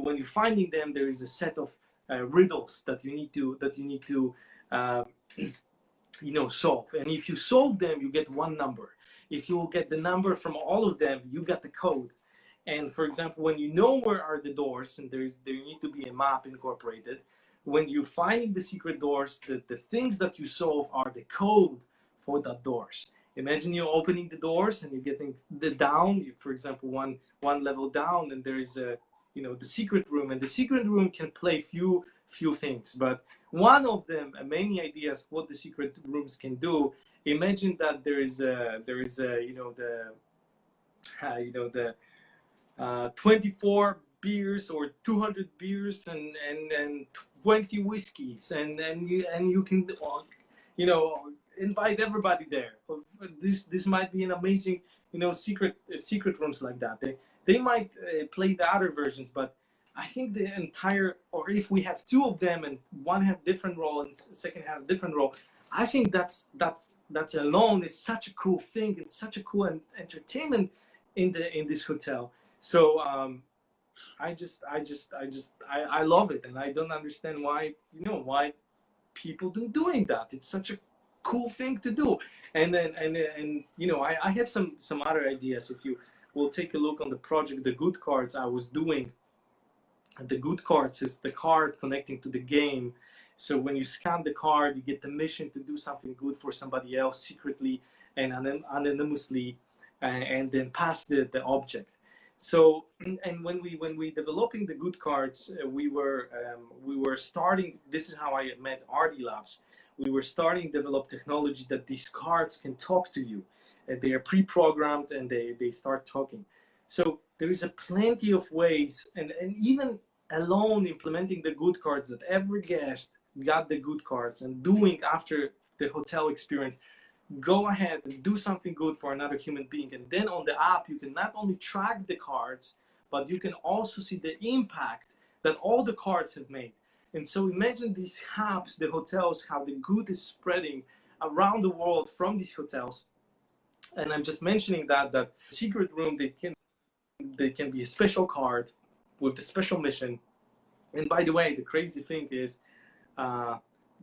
when you're finding them, there is a set of riddles that you need to solve. And if you solve them, you get one number. If you get the number from all of them, you get the code. And for example, when you know where are the doors, and there need to be a map incorporated, when you're finding the secret doors, the things that you solve are the code for that doors. Imagine you're opening the doors and you're getting the down, for example, one level down, and there is a, the secret room, and the secret room can play few things, but one of them, many ideas what the secret rooms can do. Imagine that there is the 24 beers or 200 beers and 20 whiskeys, and you can invite everybody there. This might be an amazing secret rooms like that. They might play the other versions, but I think the entire, or if we have two of them and one have different role and second have different role, I think that's alone is such a cool thing and such a cool entertainment in this hotel. So I love it, and I don't understand why people don't doing that. It's such a cool thing to do. And then I have some other ideas. If you will take a look on the project, the good cards I was doing. And the good cards is the card connecting to the game. So when you scan the card, you get the mission to do something good for somebody else secretly and anonymously, and then pass the object. So, and when we developing the good cards, we were starting. This is how I met RD Labs. We were starting to develop technology that these cards can talk to you. They are pre-programmed and they start talking. So there is a plenty of ways, and even alone implementing the good cards, that every guest got the good cards and doing after the hotel experience, go ahead and do something good for another human being. And then on the app, you can not only track the cards, but you can also see the impact that all the cards have made. And so imagine these hubs, the hotels, how the good is spreading around the world from these hotels. And I'm just mentioning that secret room, they can be a special card with the special mission. And by the way, the crazy thing is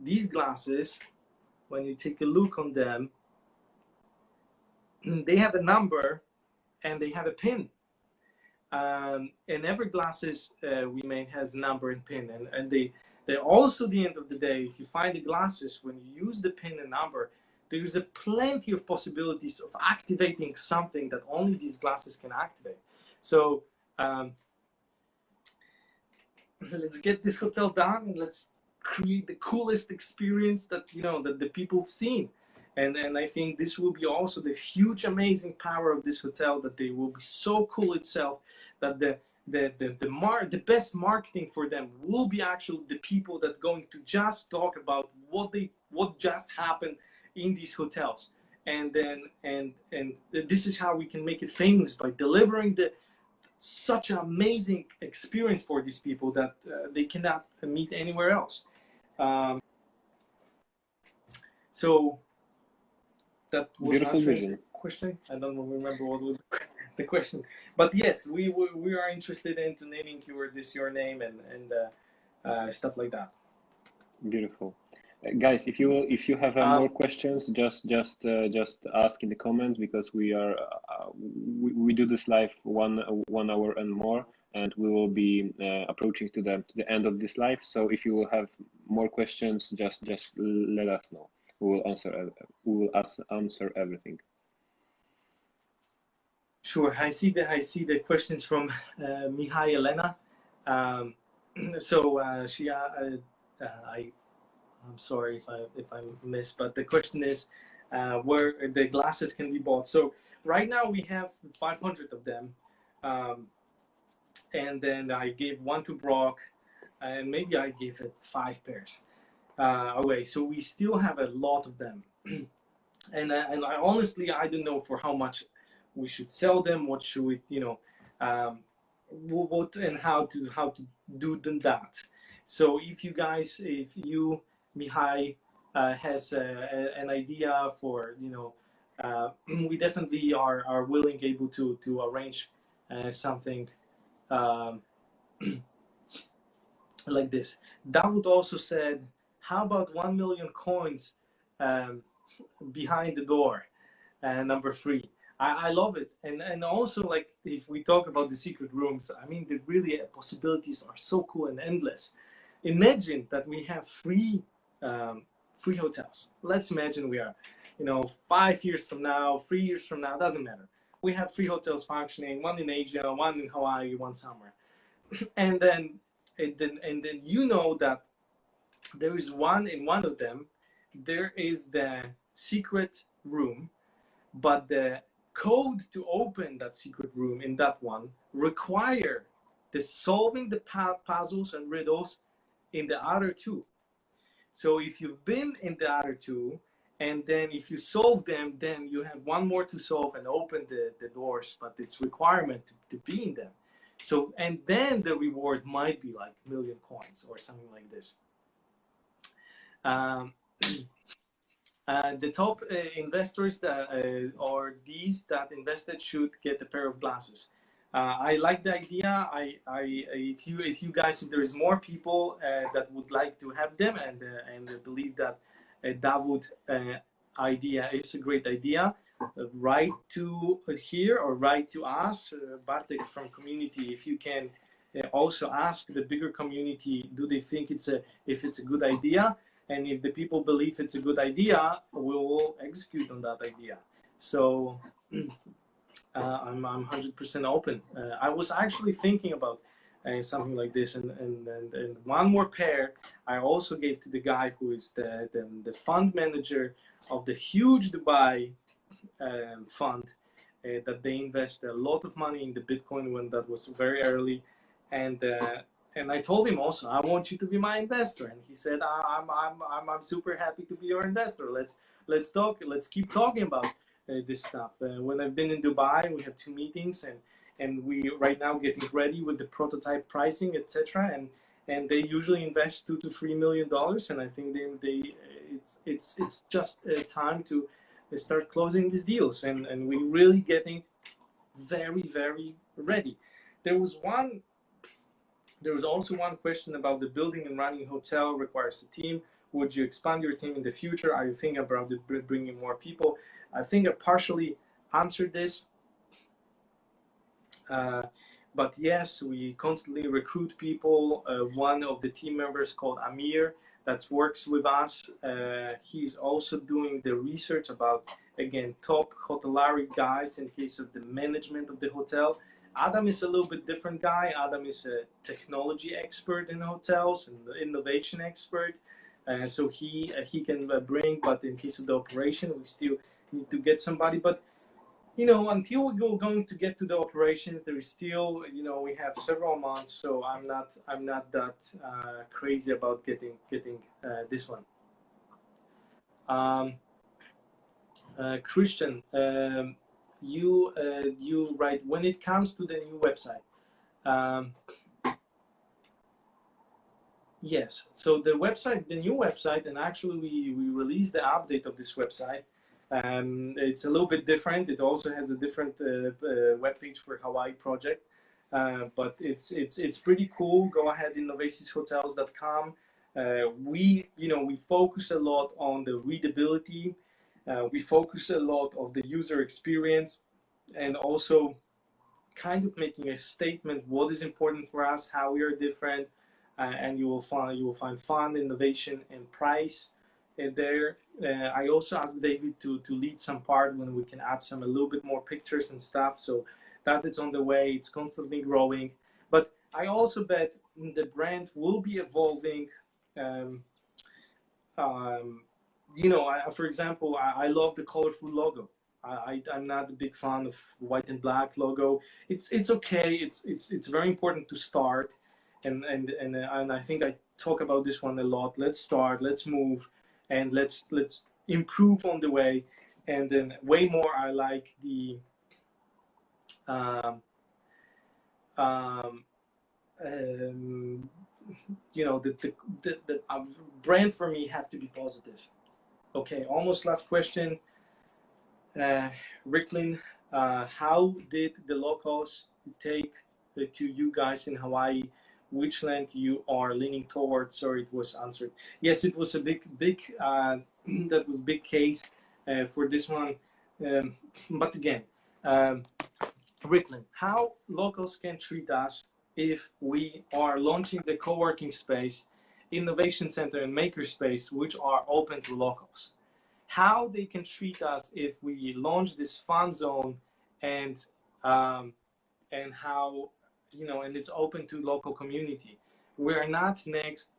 these glasses, when you take a look on them, they have a number and they have a pin. And every glasses we made has a number and pin. And they also, at the end of the day, if you find the glasses, when you use the pin and number, there is a plenty of possibilities of activating something that only these glasses can activate. So let's get this hotel done, and let's create the coolest experience that that the people have seen. And I think this will be also the huge, amazing power of this hotel, that they will be so cool itself that the best marketing for them will be actually the people that going to just talk about what just happened in these hotels. And this is how we can make it famous, by delivering such an amazing experience for these people that they cannot meet anywhere else. So that was Beautiful vision. the question. I don't remember what was the question, but yes, we are interested into naming your name and stuff like that. Beautiful. Guys, if you have more questions, just ask in the comments, because we do this live 1 hour and more, and we will be approaching to the end of this live. So if you will have more questions, just let us know. We will answer everything. Sure. I see the questions from Mihai Elena. I'm sorry if I missed, but the question is where the glasses can be bought. So right now we have 500 of them, and then I gave one to Brock, and maybe I gave it 5 pairs away. So we still have a lot of them, and I honestly, I don't know for how much we should sell them. What should we, what and how to do that. So if you Mihai has an idea for, we definitely are willing, able to arrange something um, like this. Davut also said, how about 1 million coins um, behind the door? Number 3. I love it. And also, like, if we talk about the secret rooms, I mean, the really possibilities are so cool and endless. Imagine that we have free hotels. Let's imagine we are, 5 years from now, 3 years from now, doesn't matter. We have free hotels functioning, one in Asia, one in Hawaii, one somewhere. And then you know that there is one in one of them, there is the secret room, but the code to open that secret room in that one require the solving the puzzles and riddles in the other 2. So if you've been in the other 2, and then if you solve them, then you have one more to solve and open the doors, but it's requirement to be in them. So, and then the reward might be like 1 million coins or something like this. The top investors that or these that invested should get a pair of glasses. I like the idea. If you guys, if there is more people that would like to have them and believe that Davut idea is a great idea, write to here or write to us, Bartek from community. If you can also ask the bigger community, do they think if it's a good idea? And if the people believe it's a good idea, we will execute on that idea. So I'm 100% open. I was actually thinking about something like this, and one more pair I also gave to the guy who is the fund manager of the huge Dubai fund that they invest a lot of money in the Bitcoin when that was very early, and I told him also, I want you to be my investor, and he said, I'm super happy to be your investor. Let's talk. Let's keep talking about this stuff. When I've been in Dubai, we had 2 meetings, and we right now getting ready with the prototype pricing, etc. And they usually invest $2 to $3 million, and I think it's just time to start closing these deals, and we're really getting very, very ready. There was also one question about the building and running hotel requires a team. Would you expand your team in the future? Are you thinking about bringing more people? I think I partially answered this. But yes, we constantly recruit people. One of the team members called Amir that works with us. He's also doing the research about, again, top hotelary guys in case of the management of the hotel. Adam is a little bit different guy. Adam is a technology expert in hotels and the innovation expert. So he can bring, but in case of the operation, we still need to get somebody. But until we're going to get to the operations, there is still, we have several months. So I'm not that crazy about getting this one. Christian, you write, when it comes to the new website. Yes, so the new website, and actually we released the update of this website. It's a little bit different. It also has a different webpage for Hawaii project, but it's pretty cool. Go ahead, innovatieshotels.com. We focus a lot on the readability. We focus a lot of the user experience, and also kind of making a statement what is important for us, how we are different, and you will find fun, innovation, and price there. I also asked David to lead some part when we can add a little bit more pictures and stuff. So that is on the way. It's constantly growing. But I also bet the brand will be evolving. For example, I love the colorful logo. I'm not a big fan of white and black logo. It's okay. It's very important to start, and I think I talk about this one a lot. Let's start. Let's move, and let's improve on the way. And then way more, I like the the brand for me have to be positive. Okay, almost last question. Ricklin, how did the locals take to you guys in Hawaii? Which land you are leaning towards? Sorry, it was answered. Yes, it was a big that was big case for this one. But again, Ricklin, how locals can treat us if we are launching the co-working space, innovation center, and makerspace, which are open to locals. How they can treat us if we launch this fun zone and how and it's open to local community. We're not next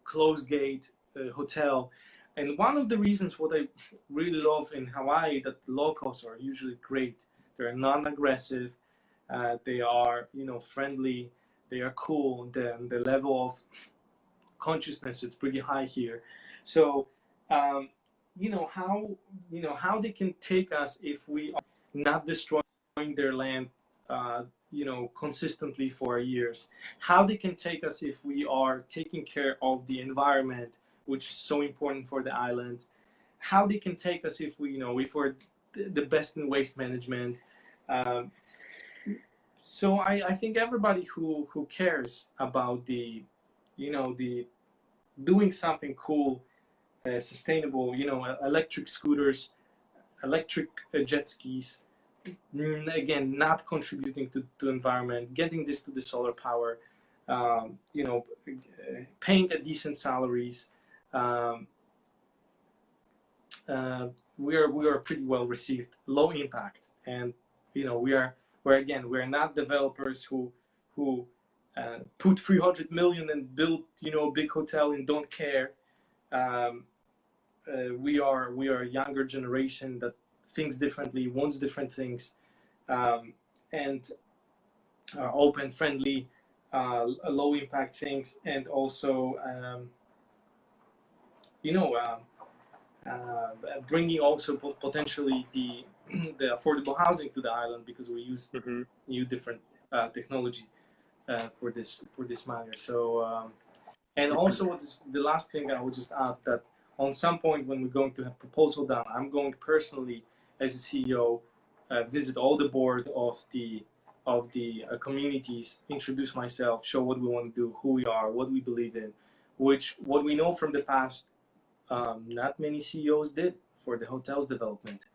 closed gate hotel. And one of the reasons what I really love in Hawaii that the locals are usually great. They're non-aggressive. They are friendly. They are cool. The level of consciousness is pretty high here. So how they can take us if we are not destroying their land consistently for years. How they can take us if we are taking care of the environment, which is so important for the island. How they can take us if if we're the best in waste management. So I think everybody who cares about the doing something cool, sustainable, electric scooters, electric jet skis, again, not contributing to the environment, getting this to the solar power, paying a decent salaries. We are pretty well received, low impact, and we're not developers who put 300 million and build a big hotel and don't care. We are a younger generation that thinks differently, wants different things, and open, friendly, low impact things, and also bringing also potentially the affordable housing to the island, because we use new different technology for this matter. So and also what is the last thing I would just add, that on some point when we're going to have proposal done, I'm going personally as a CEO visit all the board of the communities, introduce myself, show what we want to do, who we are, what we believe in, what we know from the past. Not many CEOs did for the hotels development.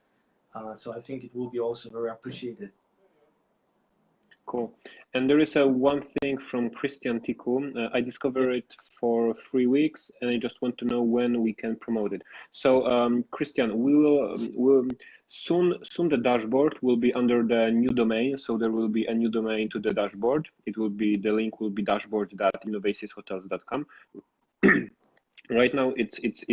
So I think it will be also very appreciated. Cool. And there is one thing from Christian Tiku. I discovered it for 3 weeks, and I just want to know when we can promote it. So Christian, we'll soon the dashboard will be under the new domain. So there will be a new domain to the dashboard. The link will be dashboard.innovatieshotels.com. Right now, it's as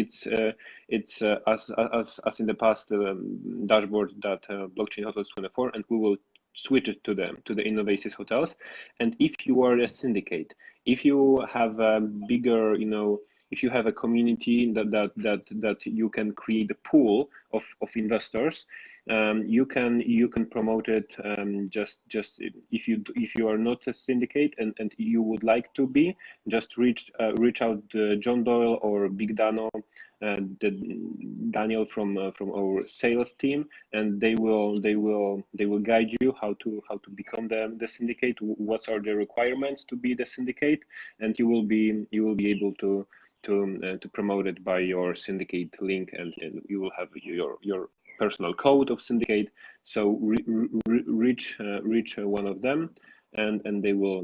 in the past, dashboard.blockchain hotels 24, and we will switch it to the Innovative Hotels. And if you are a syndicate, if you have a bigger, if you have a community that you can create a pool of investors, you can promote it. Just if you are not a syndicate and you would like to be, just reach out to John Doyle or Big Dano, Daniel from our sales team, and they will guide you how to become the syndicate. What are the requirements to be the syndicate, and you will be able to promote it by your syndicate link, and you will have your personal code of syndicate. So reach one of them, and they will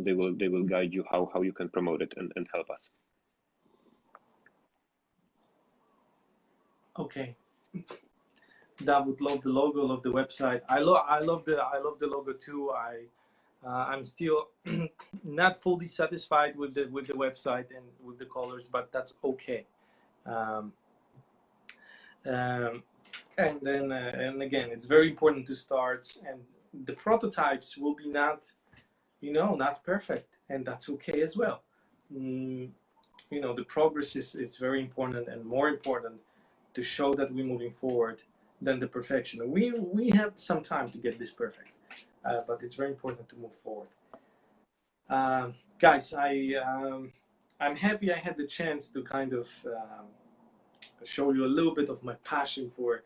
guide you how you can promote it and help us. Okay. That would love the logo, love the website. I love the logo too. I'm still not fully satisfied with the website and with the colors, but that's okay. And then and again, it's very important to start, and the prototypes will be not perfect, and that's okay as well. The progress is very important, and more important to show that we're moving forward than the perfection. We have some time to get this perfect, but it's very important to move forward. Guys, I'm happy I had the chance to kind of show you a little bit of my passion for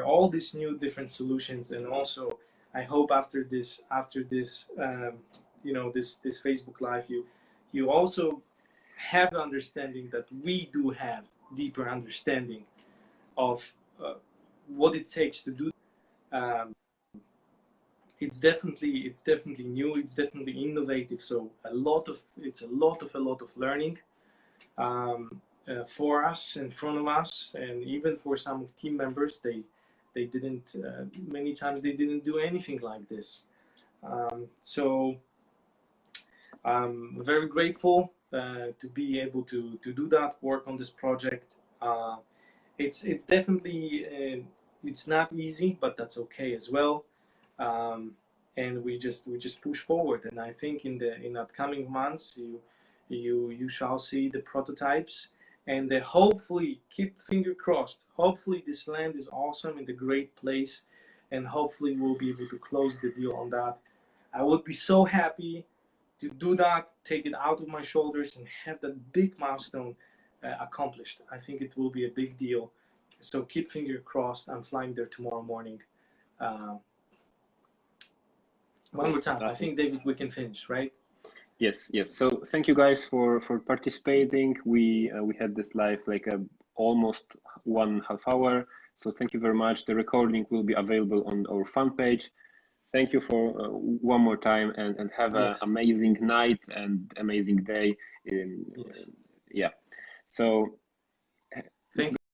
all these new different solutions. And also I hope after this you know, this Facebook Live, you also have the understanding that we do have deeper understanding of what it takes to do. um, it's definitely new, it's definitely innovative, so it's a lot of learning, um, for us, in front of us, and even for some of team members. They didn't many times they didn't do anything like this. So I'm very grateful to be able to do that, work on this project. It's definitely it's not easy, but that's okay as well. um, and we just push forward. And I think in upcoming months you shall see the prototypes, and hopefully, keep finger crossed, hopefully this land is awesome and a great place, and hopefully we'll be able to close the deal on that. I would be so happy to do that, take it out of my shoulders, and have that big milestone accomplished. I think it will be a big deal. So keep finger crossed. I'm flying there tomorrow morning. Uh, One more time. Awesome. I think, David, we can finish, right? Yes, yes. So thank you guys for participating. We had this live like almost 1.5 hour. So thank you very much. The recording will be available on our fan page. Thank you for one more time, and have an amazing night and amazing day. Yeah. So thank